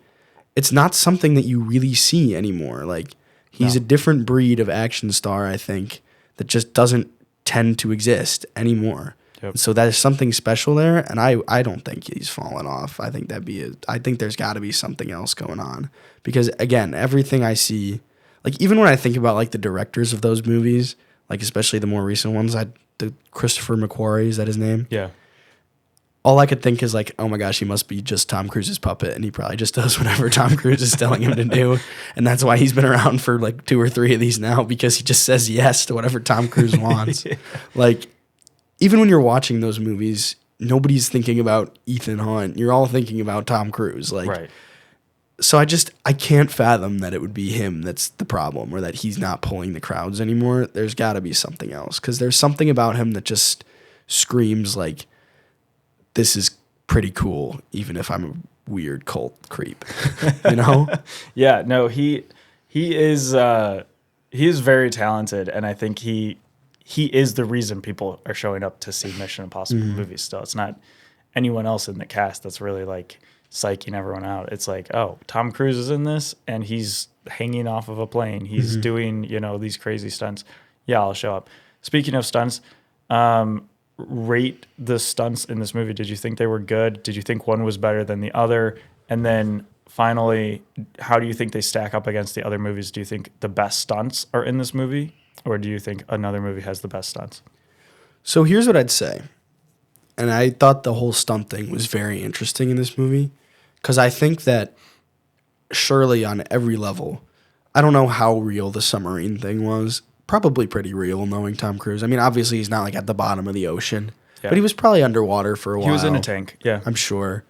it's not something that you really see anymore. Like he's a different breed of action star, I think, that just doesn't tend to exist anymore. Yep. So that is something special there, and I don't think he's fallen off. I think I think there's got to be something else going on, because again, everything I see, like even when I think about like the directors of those movies, like especially the more recent ones, the Christopher McQuarrie, is that his name? Yeah. All I could think is like, oh my gosh, he must be just Tom Cruise's puppet, and he probably just does whatever Tom Cruise is telling him to do, and that's why he's been around for like 2 or 3 of these now, because he just says yes to whatever Tom Cruise wants. Yeah. Like, even when you're watching those movies, nobody's thinking about Ethan Hunt. You're all thinking about Tom Cruise. Like, Right. so I can't fathom that it would be him that's the problem, or that he's not pulling the crowds anymore. There's got to be something else, because there's something about him that just screams like, this is pretty cool, even if I'm a weird cult creep, you know? Yeah, no, he is very talented, and I think he is the reason people are showing up to see Mission Impossible movies still. It's not anyone else in the cast that's really like psyching everyone out. It's like, oh, Tom Cruise is in this and he's hanging off of a plane. He's doing, these crazy stunts. Yeah, I'll show up. Speaking of stunts, rate the stunts in this movie. Did you think they were good? Did you think one was better than the other? And then finally, how do you think they stack up against the other movies? Do you think the best stunts are in this movie, or do you think another movie has the best stunts? So here's what I'd say. And I thought the whole stunt thing was very interesting in this movie, because I think that surely on every level, I don't know how real the submarine thing was. Probably pretty real, knowing Tom Cruise. I mean, obviously he's not like at the bottom of the ocean, but he was probably underwater for a while. He was in a tank, yeah. I'm sure.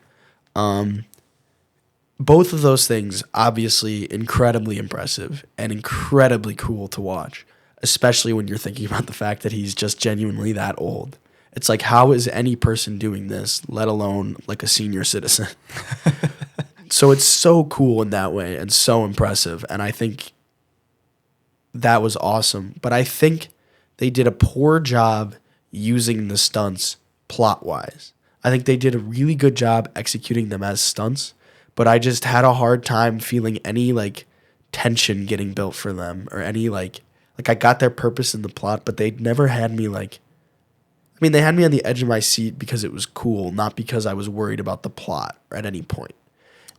Both of those things, obviously incredibly impressive and incredibly cool to watch, especially when you're thinking about the fact that he's just genuinely that old. It's like, how is any person doing this, let alone like a senior citizen? So it's so cool in that way and so impressive. And I think that was awesome. But I think they did a poor job using the stunts plot-wise. I think they did a really good job executing them as stunts, but I just had a hard time feeling any like tension getting built for them, or any like I got their purpose in the plot, but they never had me like, I mean, they had me on the edge of my seat because it was cool, not because I was worried about the plot at any point.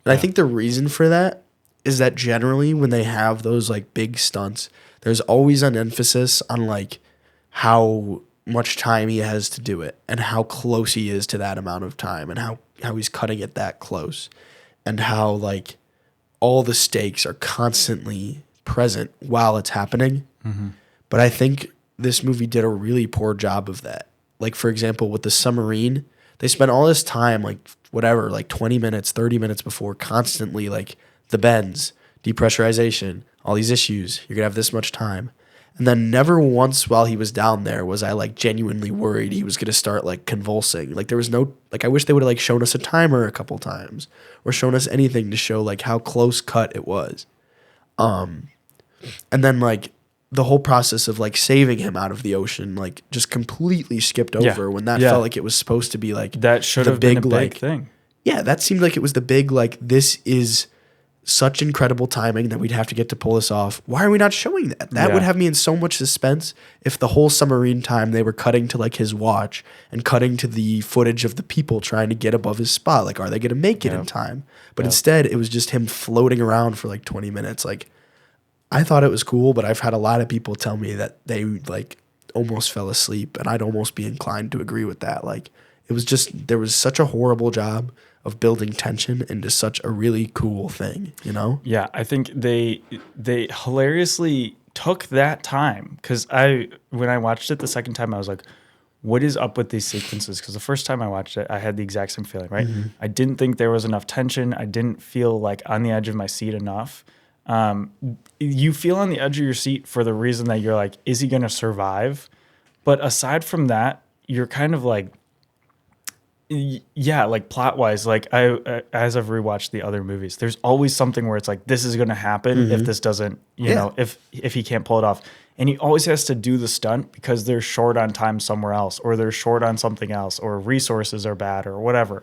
And I think the reason for that is that generally when they have those like big stunts, there's always an emphasis on like how much time he has to do it and how close he is to that amount of time, and how he's cutting it that close, and how like all the stakes are constantly present while it's happening. Mm-hmm. But I think this movie did a really poor job of that. Like, for example, with the submarine, they spent all this time, like, whatever, like 20 minutes, 30 minutes before, constantly, like, the bends, depressurization, all these issues. You're going to have this much time. And then never once while he was down there was I, like, genuinely worried he was going to start, like, convulsing. Like, there was no, like, I wish they would have, like, shown us a timer a couple times, or shown us anything to show, like, how close cut it was. And then, like, the whole process of like saving him out of the ocean, like just completely skipped over when that felt like it was supposed to be like that should have been a big thing. Yeah, that seemed like it was the big, like, this is such incredible timing that we'd have to get to pull this off. Why are we not showing that? That would have me in so much suspense if the whole submarine time they were cutting to like his watch and cutting to the footage of the people trying to get above his spot. Like, are they going to make it in time? But instead, it was just him floating around for like 20 minutes. Like, I thought it was cool, but I've had a lot of people tell me that they like almost fell asleep, and I'd almost be inclined to agree with that. Like, it was just, there was such a horrible job of building tension into such a really cool thing, you know? Yeah, I think they hilariously took that time, because when I watched it the second time, I was like, what is up with these sequences? Because the first time I watched it, I had the exact same feeling, right? Mm-hmm. I didn't think there was enough tension. I didn't feel like on the edge of my seat enough. You feel on the edge of your seat for the reason that you're like, is he going to survive? But aside from that, you're kind of like, yeah, like plot wise, like as I've rewatched the other movies, there's always something where it's like, this is going to happen if this doesn't, you know, if he can't pull it off. And he always has to do the stunt because they're short on time somewhere else, or they're short on something else, or resources are bad or whatever.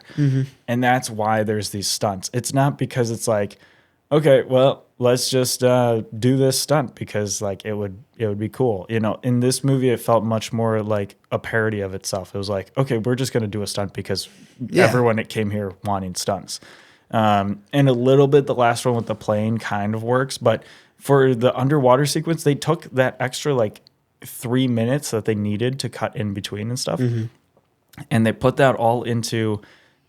And that's why there's these stunts. It's not because it's like, okay, well, let's just do this stunt because like it would be cool. You know, in this movie, it felt much more like a parody of itself. It was like, okay, we're just going to do a stunt because everyone that came here wanting stunts. And a little bit, the last one with the plane kind of works, but for the underwater sequence, they took that extra like 3 minutes that they needed to cut in between and stuff. And they put that all into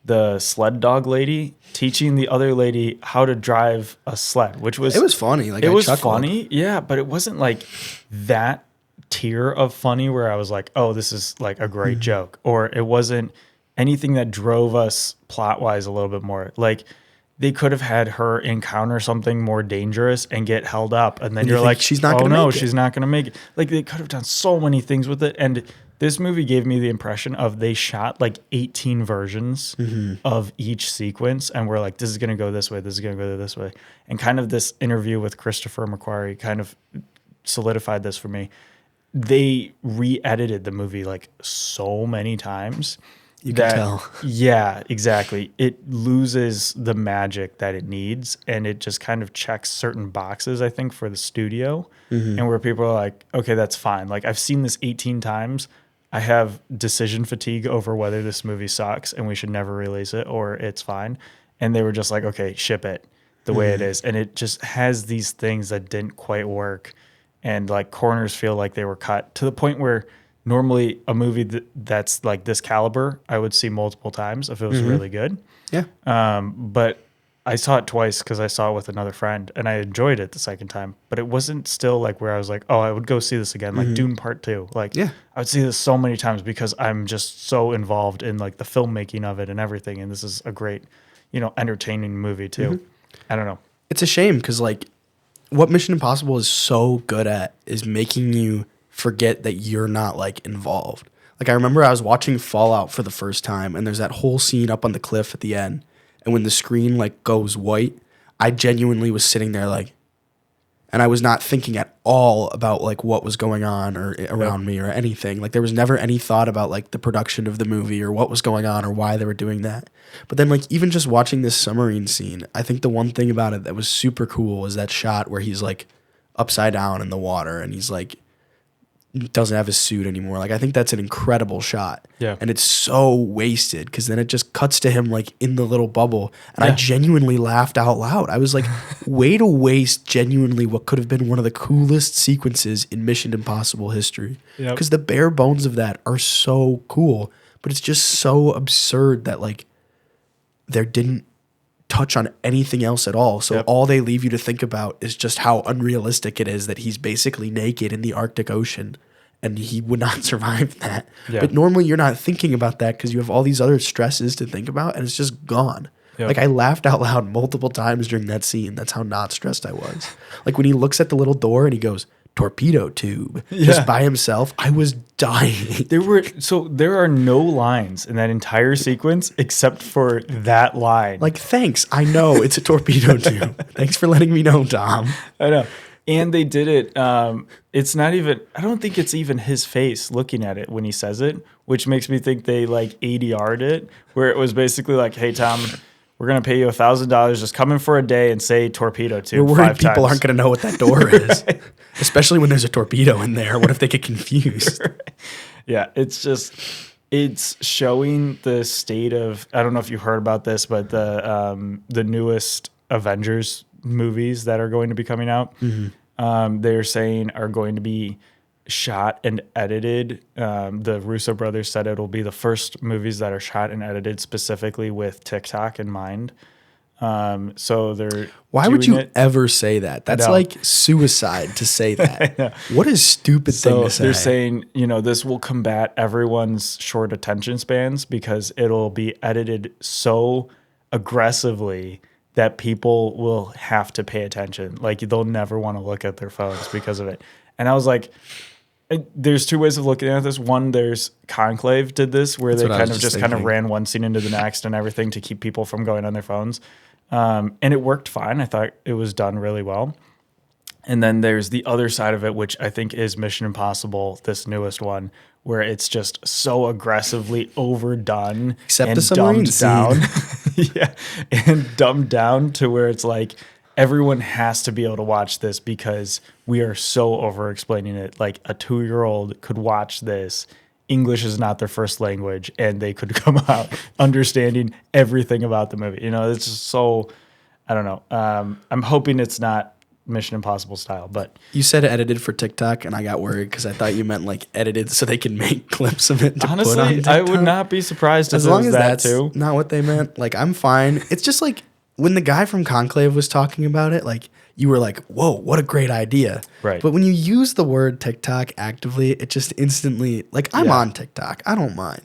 the sled dog lady teaching the other lady how to drive a sled, which was... It was funny. Like, it was funny, yeah, but it wasn't like that tier of funny where I was like, oh, this is like a great joke. Or it wasn't anything that drove us plot-wise a little bit more. Like, they could have had her encounter something more dangerous and get held up. And then you're like, she's not going to make it. She's not going to make it. Like, they could have done so many things with it. And this movie gave me the impression of they shot like 18 versions of each sequence. And we're like, this is going to go this way. This is going to go this way. And kind of this interview with Christopher McQuarrie kind of solidified this for me. They re-edited the movie like so many times. You can tell. Yeah, exactly. It loses the magic that it needs, and it just kind of checks certain boxes, I think, for the studio, and where people are like, okay, that's fine. Like, I've seen this 18 times. I have decision fatigue over whether this movie sucks and we should never release it or it's fine. And they were just like, okay, ship it the way it is. And it just has these things that didn't quite work, and like corners feel like they were cut to the point where normally a movie that's like this caliber, I would see multiple times if it was really good. Yeah. But I saw it twice because I saw it with another friend, and I enjoyed it the second time. But it wasn't still like where I was like, oh, I would go see this again, like Dune Part 2. Like, I would see this so many times because I'm just so involved in like the filmmaking of it and everything. And this is a great, you know, entertaining movie too. I don't know. It's a shame because like what Mission Impossible is so good at is making you forget that you're not like involved. Like, I remember I was watching Fallout for the first time, and there's that whole scene up on the cliff at the end, and when the screen like goes white, I genuinely was sitting there like, and I was not thinking at all about like what was going on or around me or anything. Like, there was never any thought about like the production of the movie or what was going on or why they were doing that. But then like even just watching this submarine scene, I think the one thing about it that was super cool was that shot where he's like upside down in the water and he's like doesn't have his suit anymore. Like, I think that's an incredible shot. Yeah. And it's so wasted because then it just cuts to him like in the little bubble. And I genuinely laughed out loud. I was like, way to waste genuinely what could have been one of the coolest sequences in Mission Impossible history. Because the bare bones of that are so cool. But it's just so absurd that like there didn't touch on anything else at all. So all they leave you to think about is just how unrealistic it is that he's basically naked in the Arctic Ocean and he would not survive that. But normally you're not thinking about that because you have all these other stresses to think about and it's just gone. Like, I laughed out loud multiple times during that scene. That's how not stressed I was. Like, when he looks at the little door and he goes, torpedo tube, just by himself, I was dying. There are no lines in that entire sequence except for that line. Like, thanks. I know it's a torpedo tube. Thanks for letting me know, Tom. I know. And they did it. It's not even, I don't think it's even his face looking at it when he says it, which makes me think they like ADR'd it, where it was basically like, hey, Tom, we're going to pay you $1,000. Just come in for a day and say torpedo to We're worried 5 people times. aren't going to know what that door is, especially when there's a torpedo in there. What if they get confused? Yeah, it's showing the state of, I don't know if you heard about this, but the newest Avengers movies that are going to be coming out, they're saying are going to be shot and edited. The Russo brothers said it'll be the first movies that are shot and edited specifically with TikTok in mind. So they're Why would you it. ever say that? That's know. like suicide to say that. What a stupid thing So to say. they're saying, this will combat everyone's short attention spans because it'll be edited so aggressively that people will have to pay attention. Like they'll never want to look at their phones because of it. And I was like, there's two ways of looking at this. One, there's Conclave did this where they kind of ran one scene into the next and everything to keep people from going on their phones. And it worked fine. I thought it was done really well. And then there's the other side of it, which I think is Mission Impossible, this newest one, where it's just so aggressively overdone Except and the submarine dumbed down. scene. Yeah, and dumbed down to where it's like everyone has to be able to watch this because we are so over explaining it. Like a 2-year-old could watch this. English is not their first language, and they could come out understanding everything about the movie. It's just so, I don't know. I'm hoping it's not Mission Impossible style, but You said edited for TikTok, and I got worried because I thought you meant like edited so they can make clips of it to honestly, put on TikTok. I would not be surprised As if it long was as that that's too. not what they meant. Like, I'm fine. It's just like when the guy from Conclave was talking about it, like you were like, whoa, what a great idea. Right. But when you use the word TikTok actively, it just instantly, like, I'm Yeah. on TikTok. I don't mind.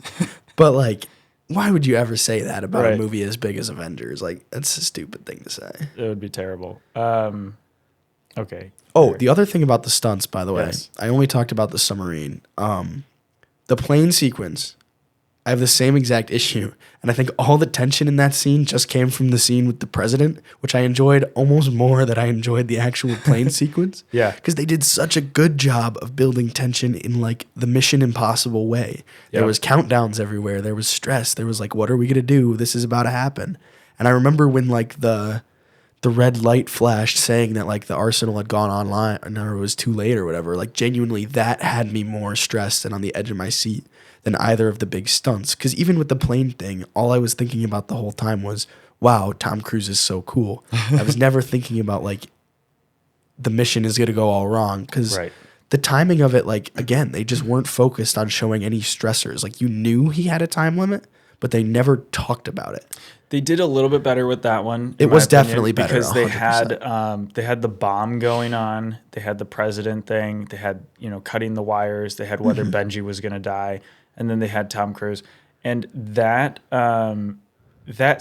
But like, why would you ever say that about a Right. movie as big as Avengers? Like, that's a stupid thing to say. It would be terrible. Okay. Oh, the other thing about the stunts, by the way, Yes. I only talked about the submarine. The plane sequence, I have the same exact issue. And I think all the tension in that scene just came from the scene with the president, which I enjoyed almost more than I enjoyed the actual plane sequence. Yeah. Because they did such a good job of building tension in like the Mission Impossible way. There Yep. was countdowns everywhere. There was stress. There was like, what are we going to do? This is about to happen. And I remember when like the red light flashed saying that like the arsenal had gone online or it was too late or whatever. Like genuinely that had me more stressed and on the edge of my seat than either of the big stunts. Because even with the plane thing, all I was thinking about the whole time was, wow, Tom Cruise is so cool. I was never thinking about like the mission is going to go all wrong because Right. the timing of it, like, again, they just weren't focused on showing any stressors. Like you knew he had a time limit, but they never talked about it. They did a little bit better with that one. It in my was opinion, definitely better, because they 100%. had the bomb going on. They had the president thing. They had cutting the wires. They had whether Benji was going to die, and then they had Tom Cruise. And that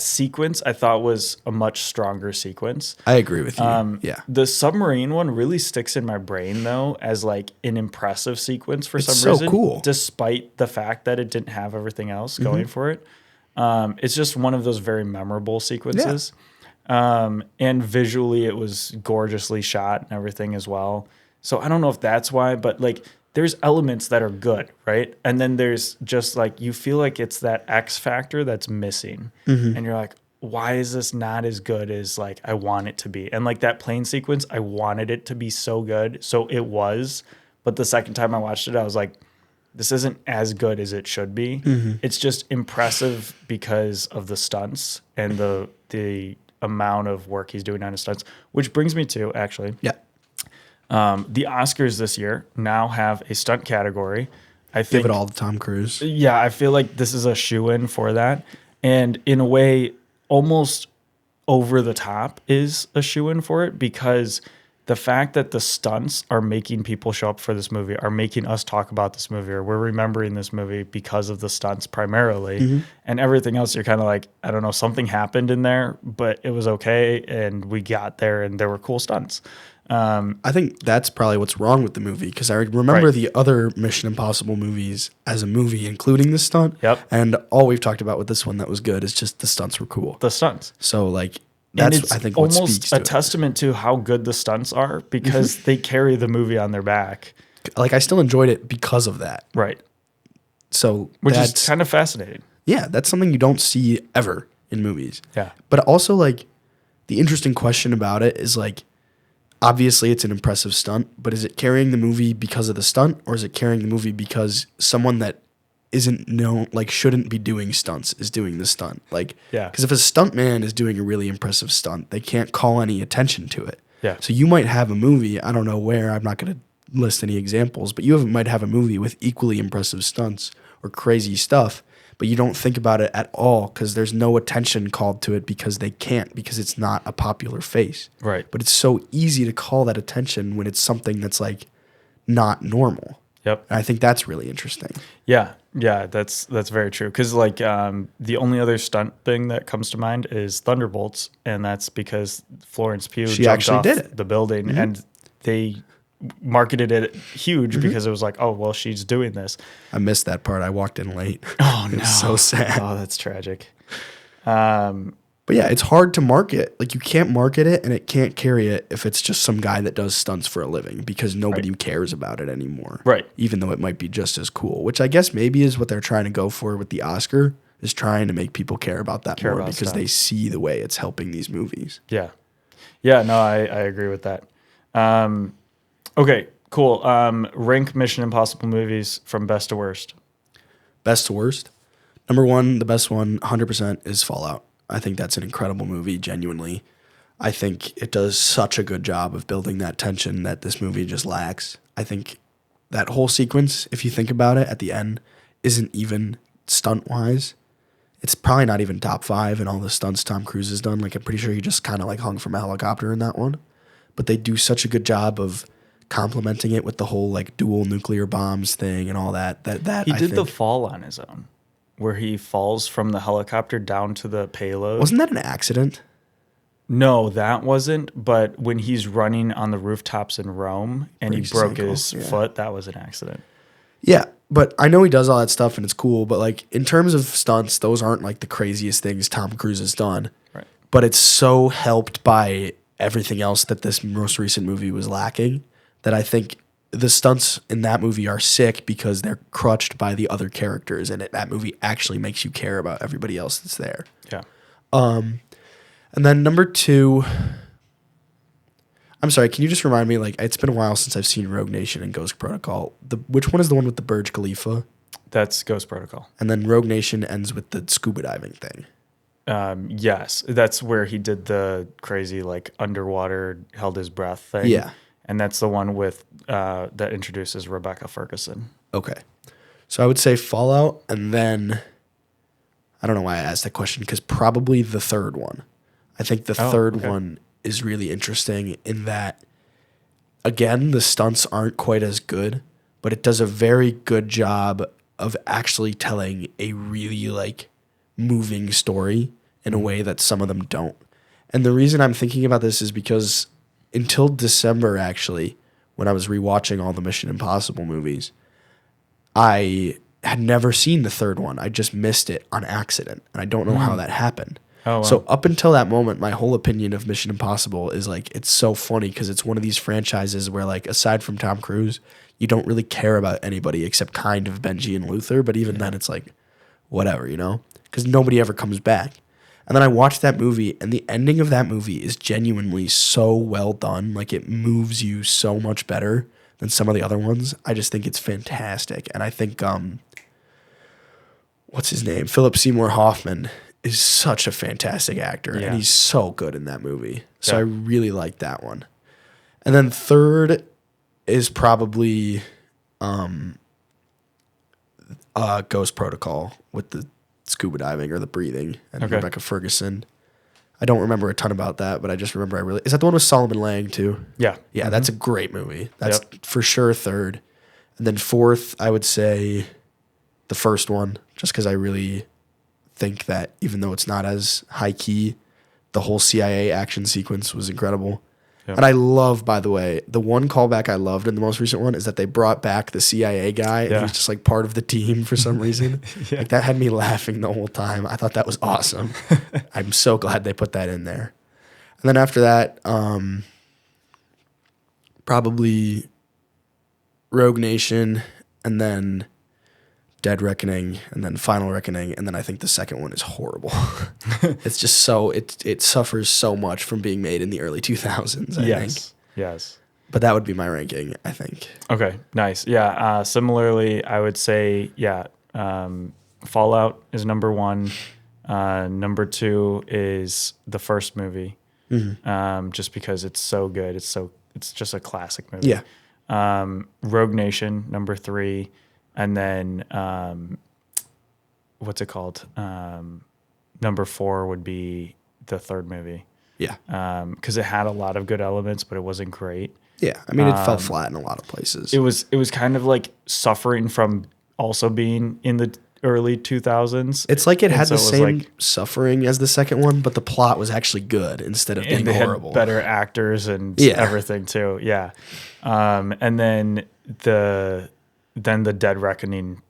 sequence I thought was a much stronger sequence. I agree with you. Yeah. The submarine one really sticks in my brain though as like an impressive sequence for It's some so reason, cool. despite the fact that it didn't have everything else going for it. It's just one of those very memorable sequences. And visually it was gorgeously shot and everything as well. So I don't know if that's why, but like there's elements that are good, right? And then there's just like, you feel like it's that X factor that's missing. And you're like, why is this not as good as like I want it to be? And like that plane sequence, I wanted it to be so good. So it was, but the second time I watched it, I was like, this isn't as good as it should be. It's just impressive because of the stunts and the amount of work he's doing on his stunts, which brings me to actually, Yeah. the Oscars this year now have a stunt category. I think Give it all to Tom Cruise. yeah, I feel like this is a shoe-in for that. And in a way, almost over the top is a shoe-in for it because the fact that the stunts are making people show up for this movie, are making us talk about this movie, or we're remembering this movie because of the stunts primarily. And everything else, you're kind of like, I don't know, something happened in there, but it was okay. And we got there and there were cool stunts. I think that's probably what's wrong with the movie because I remember the other Mission Impossible movies as a movie, including the stunt. Yep. And all we've talked about with this one that was good is just the stunts were cool. The stunts. So like That's, it's I think, what almost speaks a to it. testament to how good the stunts are because they carry the movie on their back. Like, I still enjoyed it because of that. Right. So Which that's, is kind of fascinating. yeah, that's something you don't see ever in movies. Yeah. But also, like, the interesting question about it is, like, obviously it's an impressive stunt, but is it carrying the movie because of the stunt, or is it carrying the movie because someone that isn't known, like, shouldn't be doing stunts is doing the stunt? Like, Yeah. because if a stunt man is doing a really impressive stunt, they can't call any attention to it. Yeah. So you might have a movie, I don't know where, I'm not going to list any examples, but might have a movie with equally impressive stunts or crazy stuff, but you don't think about it at all because there's no attention called to it because they can't, because it's not a popular face. Right. But it's so easy to call that attention when it's something that's like not normal. Yep. And I think that's really interesting. Yeah. Yeah. That's very true. Because like the only other stunt thing that comes to mind is Thunderbolts, and that's because Florence Pugh She jumped actually off did it. the building, and they marketed it huge because it was like, oh well, she's doing this. I missed that part. I walked in late. Oh It no, was so sad. Oh, that's tragic. But yeah, it's hard to market. Like, you can't market it and it can't carry it if it's just some guy that does stunts for a living, because nobody cares about it anymore. Right. Even though it might be just as cool, which I guess maybe is what they're trying to go for with the Oscar, is trying to make people care about that more because they see the way it's helping these movies. Yeah. Yeah, no, I agree with that. Okay, cool. Rank Mission Impossible movies from best to worst. Best to worst. Number one, the best one, 100% is Fallout. I think that's an incredible movie, genuinely. I think it does such a good job of building that tension that this movie just lacks. I think that whole sequence, if you think about it, at the end, isn't even stunt-wise. It's probably not even top 5 in all the stunts Tom Cruise has done. Like, I'm pretty sure he just kind of like hung from a helicopter in that one. But they do such a good job of complementing it with the whole like dual nuclear bombs thing and all that. That He I did the think, fall on his own, where he falls from the helicopter down to the payload. wasn't that an accident? No, that wasn't. But when he's running on the rooftops in Rome and Breaks he his broke ankle, his yeah. foot, that was an accident. Yeah, but I know he does all that stuff and it's cool. But like, in terms of stunts, those aren't like the craziest things Tom Cruise has done. Right. But it's so helped by everything else that this most recent movie was lacking that I think the stunts in that movie are sick because they're crutched by the other characters, and that movie actually makes you care about everybody else that's there. Yeah. And then number 2, I'm sorry, can you just remind me, like, it's been a while since I've seen Rogue Nation and Ghost Protocol. Which one is the one with the Burj Khalifa? That's Ghost Protocol. And then Rogue Nation ends with the scuba diving thing. Yes, that's where he did the crazy like underwater held his breath thing. Yeah. And that's the one with that introduces Rebecca Ferguson. Okay. So I would say Fallout, and then I don't know why I asked that question, because probably the third one. I think the third one is really interesting in that, again, the stunts aren't quite as good, but it does a very good job of actually telling a really like moving story in a way that some of them don't. And the reason I'm thinking about this is because until December, actually, when I was rewatching all the Mission Impossible movies, I had never seen the third one. I just missed it on accident, and I don't know how that happened. Oh, wow. So up until that moment, my whole opinion of Mission Impossible is like, it's so funny because it's one of these franchises where, like, aside from Tom Cruise, you don't really care about anybody except kind of Benji and Luther. But even then, it's like, whatever, you know, because nobody ever comes back. And then I watched that movie, and the ending of that movie is genuinely so well done. Like, it moves you so much better than some of the other ones. I just think it's fantastic. And I think, what's his name? Philip Seymour Hoffman is such a fantastic actor, and he's so good in that movie. So I really like that one. And then third is probably Ghost Protocol with the scuba diving or the breathing and Rebecca Ferguson. I don't remember a ton about that, but I just remember is that the one with Solomon Lang too? Yeah. Yeah, that's a great movie. That's for sure third. And then fourth, I would say the first one, just because I really think that even though it's not as high key, the whole CIA action sequence was incredible. Yep. And I love, by the way, the one callback I loved in the most recent one is that they brought back the CIA guy and he's just like part of the team for some reason. Like, that had me laughing the whole time. I thought that was awesome. I'm so glad they put that in there. And then after that, probably Rogue Nation, and then Dead Reckoning, and then Final Reckoning, and then I think the second one is horrible. It's just so it suffers so much from being made in the early 2000s. I think. Yes. But that would be my ranking, I think. Okay, nice. Yeah. Similarly, I would say Fallout is number one. Number two is the first movie, just because it's so good. It's just a classic movie. Yeah. Rogue Nation, number three, and then what's it called? Number four would be the third movie. Yeah. Because it had a lot of good elements, but it wasn't great. Yeah. I mean, it fell flat in a lot of places. It was kind of like suffering from also being in the early 2000s. It's like it had so the same suffering as the second one, but the plot was actually good instead of being they horrible. had better actors and everything too. Yeah. And then the Dead Reckoning,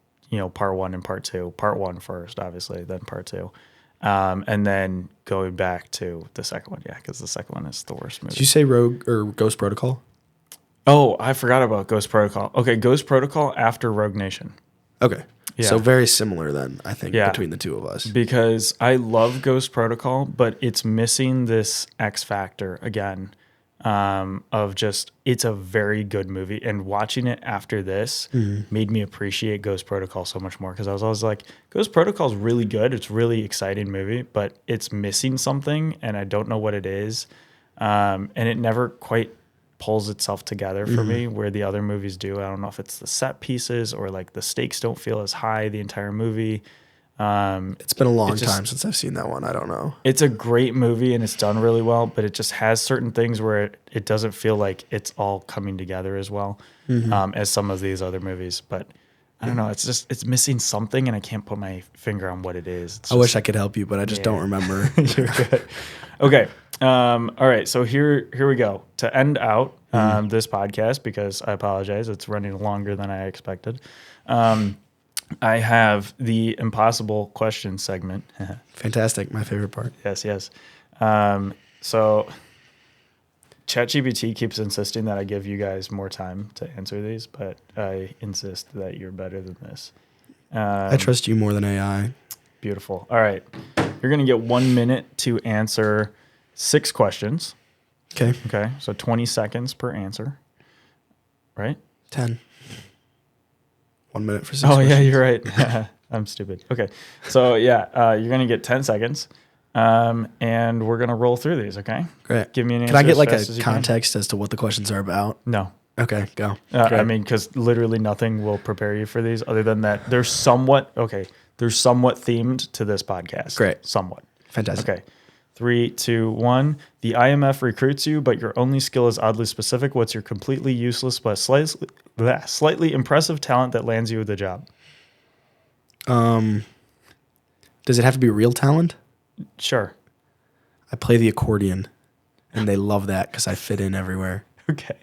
part one and part two. Part one first, obviously, then part two. And then going back to the second one, because the second one is the worst movie. Did you say Rogue or Ghost Protocol? Oh, I forgot about Ghost Protocol. Okay, Ghost Protocol after Rogue Nation. Okay. Yeah. So very similar then, I think, between the two of us. Because I love Ghost Protocol, but it's missing this X factor again, of just, it's a very good movie. And watching it after this made me appreciate Ghost Protocol so much more, because I was always like, Ghost Protocol is really good. It's a really exciting movie, but it's missing something, and I don't know what it is. And it never quite pulls itself together for me where the other movies do. I don't know if it's the set pieces or like the stakes don't feel as high the entire movie. It's been a long time since I've seen that one. I don't know. It's a great movie and it's done really well, but it just has certain things where it doesn't feel like it's all coming together as well as some of these other movies. But I don't know. It's missing something, and I can't put my finger on what it is. I wish I could help you, but I just don't remember. You're good. Okay. All right. So here we go. To end out this podcast, because I apologize, it's running longer than I expected. I have the impossible question segment. Fantastic. My favorite part. Yes. So ChatGPT keeps insisting that I give you guys more time to answer these, but I insist that you're better than this. I trust you more than AI. Beautiful. All right. You're going to get 1 minute to answer 6 questions. Okay. So 20 seconds per answer. Right? 10. 1 minute for 6 questions. Yeah, you're right. I'm stupid. Okay. So, you're going to get 10 seconds. And we're going to roll through these, okay? Great. Give me an answer. Can I get like a context as to what the questions are about? No. Okay, go. I mean, because literally nothing will prepare you for these other than that they're somewhat themed to this podcast. Great. Somewhat. Fantastic. Okay. 3, 2, 1. The IMF recruits you, but your only skill is oddly specific. What's your completely useless but slightly impressive talent that lands you the job? Does it have to be real talent? Sure. I play the accordion, and they love that because I fit in everywhere. Okay.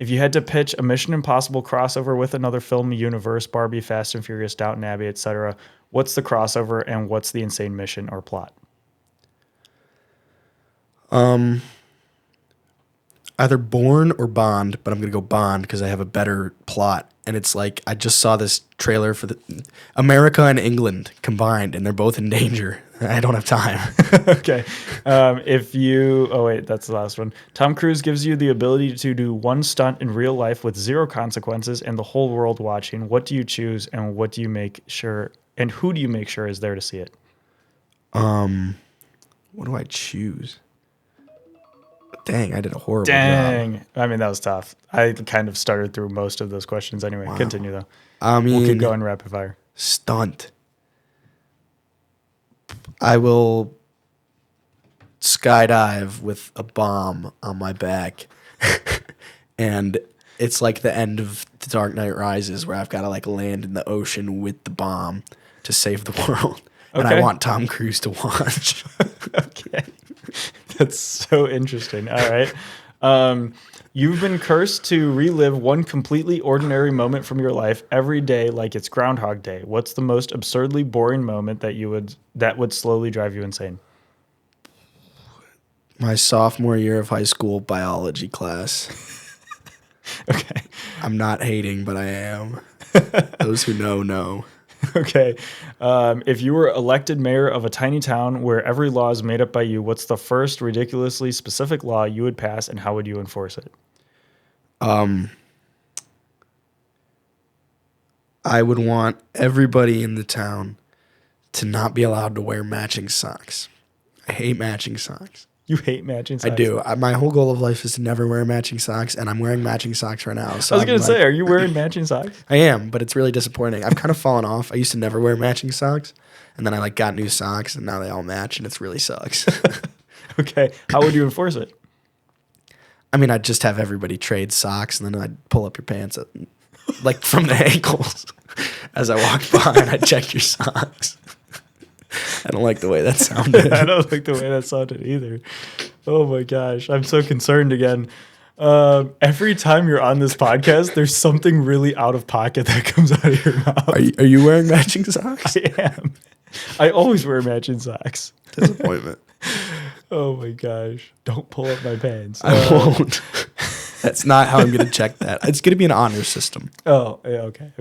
If you had to pitch a Mission Impossible crossover with another film universe, Barbie, Fast and Furious, Downton Abbey, etc., what's the crossover and what's the insane mission or plot? Either Bourne or Bond, but I'm going to go Bond because I have a better plot. And it's like, I just saw this trailer for the America and England combined, and they're both in danger. I don't have time. Okay. That's the last one. Tom Cruise gives you the ability to do one stunt in real life with 0 consequences and the whole world watching. What do you choose, and who do you make sure is there to see it? What do I choose? Dang, I did a horrible job. I mean, that was tough. I kind of started through most of those questions anyway. Wow. Continue, though. We'll keep going rapid fire. Stunt. I will skydive with a bomb on my back. And it's like the end of The Dark Knight Rises, where I've got to like land in the ocean with the bomb to save the world. And I want Tom Cruise to watch. Okay. That's so interesting. All right. You've been cursed to relive one completely ordinary moment from your life every day like it's Groundhog Day. What's the most absurdly boring moment that would slowly drive you insane? My sophomore year of high school biology class. Okay. I'm not hating, but I am. Those who know. Okay. If you were elected mayor of a tiny town where every law is made up by you, what's the first ridiculously specific law you would pass, and how would you enforce it? I would want everybody in the town to not be allowed to wear matching socks. I hate matching socks. You hate matching socks? I do. My whole goal of life is to never wear matching socks, and I'm wearing matching socks right now. So I was going to say, are you wearing matching socks? I am, but it's really disappointing. I've kind of fallen off. I used to never wear matching socks, and then I got new socks, and now they all match, and it really sucks. Okay. How would you enforce it? I mean, I'd just have everybody trade socks, and then I'd pull up your pants like from the ankles as I walk by, and I'd check your socks. I don't like the way that sounded. I don't like the way that sounded either. Oh my gosh. I'm so concerned again. Every time you're on this podcast, there's something really out of pocket that comes out of your mouth. Are you wearing matching socks? I am. I always wear matching socks. Disappointment. Oh my gosh. Don't pull up my pants. I won't. That's not how I'm going to check that. It's going to be an honor system. Oh, yeah, okay.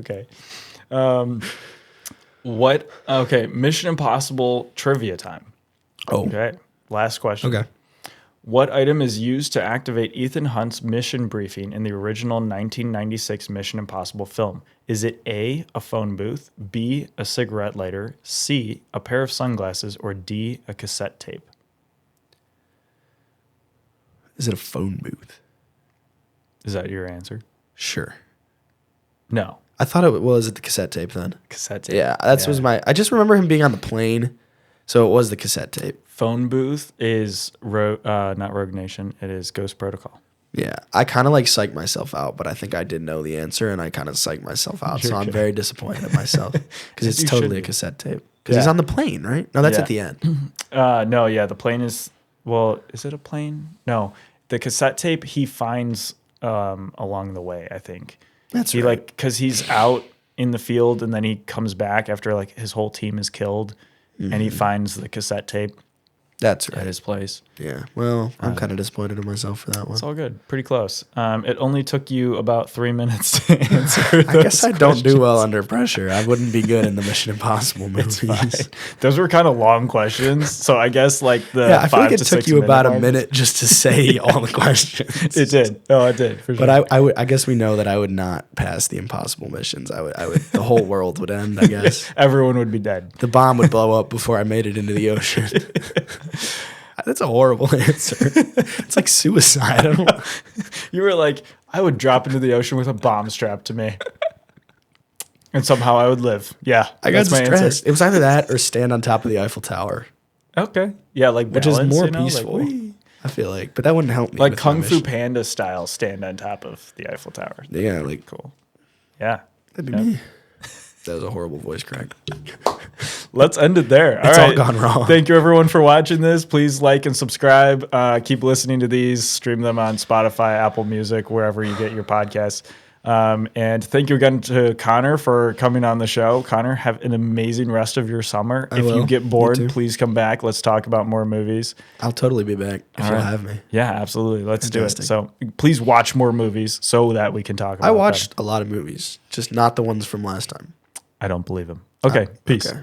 Okay, Mission Impossible trivia time. Oh. Okay, last question. Okay. What item is used to activate Ethan Hunt's mission briefing in the original 1996 Mission Impossible film? Is it A, a phone booth, B, a cigarette lighter, C, a pair of sunglasses, or D, a cassette tape? Is it a phone booth? Is that your answer? Sure. No. I thought it was the cassette tape then. Cassette tape. Yeah, was my. I just remember him being on the plane, so it was the cassette tape. Phone booth is not Rogue Nation. It is Ghost Protocol. Yeah, I kind of like psyched myself out, but I think I did know the answer, and I kind of psyched myself out. So I'm very disappointed in myself because it's totally a cassette tape. Because he's on the plane, right? No, that's at the end. No, yeah, the plane is. Well, is it a plane? No, the cassette tape he finds along the way. I think that's right. Because he's out in the field and then he comes back after like his whole team is killed, and he finds the cassette tape. That's right. At his place. Yeah. Well, I'm kind of disappointed in myself for that one. It's all good. Pretty close. It only took you about 3 minutes to answer I guess I don't do well under pressure. I wouldn't be good in the Mission Impossible movies. Those were kind of long questions. So I guess like I feel like it took you about a minute just to say all the questions. It did. Oh, it did. For sure. But I guess we know that I would not pass the impossible missions. I would. The whole world would end, I guess. Everyone would be dead. The bomb would blow up before I made it into the ocean. That's a horrible answer. It's like suicide. You were like, I would drop into the ocean with a bomb strapped to me. And somehow I would live. Yeah. I got stressed. It was either that or stand on top of the Eiffel Tower. Okay. Yeah, like which is balance, more peaceful. Like, I feel like. But that wouldn't help me. Like Kung Fu Panda style stand on top of the Eiffel Tower. Yeah, like cool. Yeah. That'd be me. That was a horrible voice crack. Let's end it there. It's all gone wrong. Thank you, everyone, for watching this. Please like and subscribe. Keep listening to these. Stream them on Spotify, Apple Music, wherever you get your podcasts. And thank you again to Conor for coming on the show. Conor, have an amazing rest of your summer. If you get bored, please come back. Let's talk about more movies. I'll totally be back if you'll have me. Yeah, absolutely. Let's do it. So please watch more movies so that we can talk about I watched a lot of movies, just not the ones from last time. I don't believe him. Okay, peace. Okay.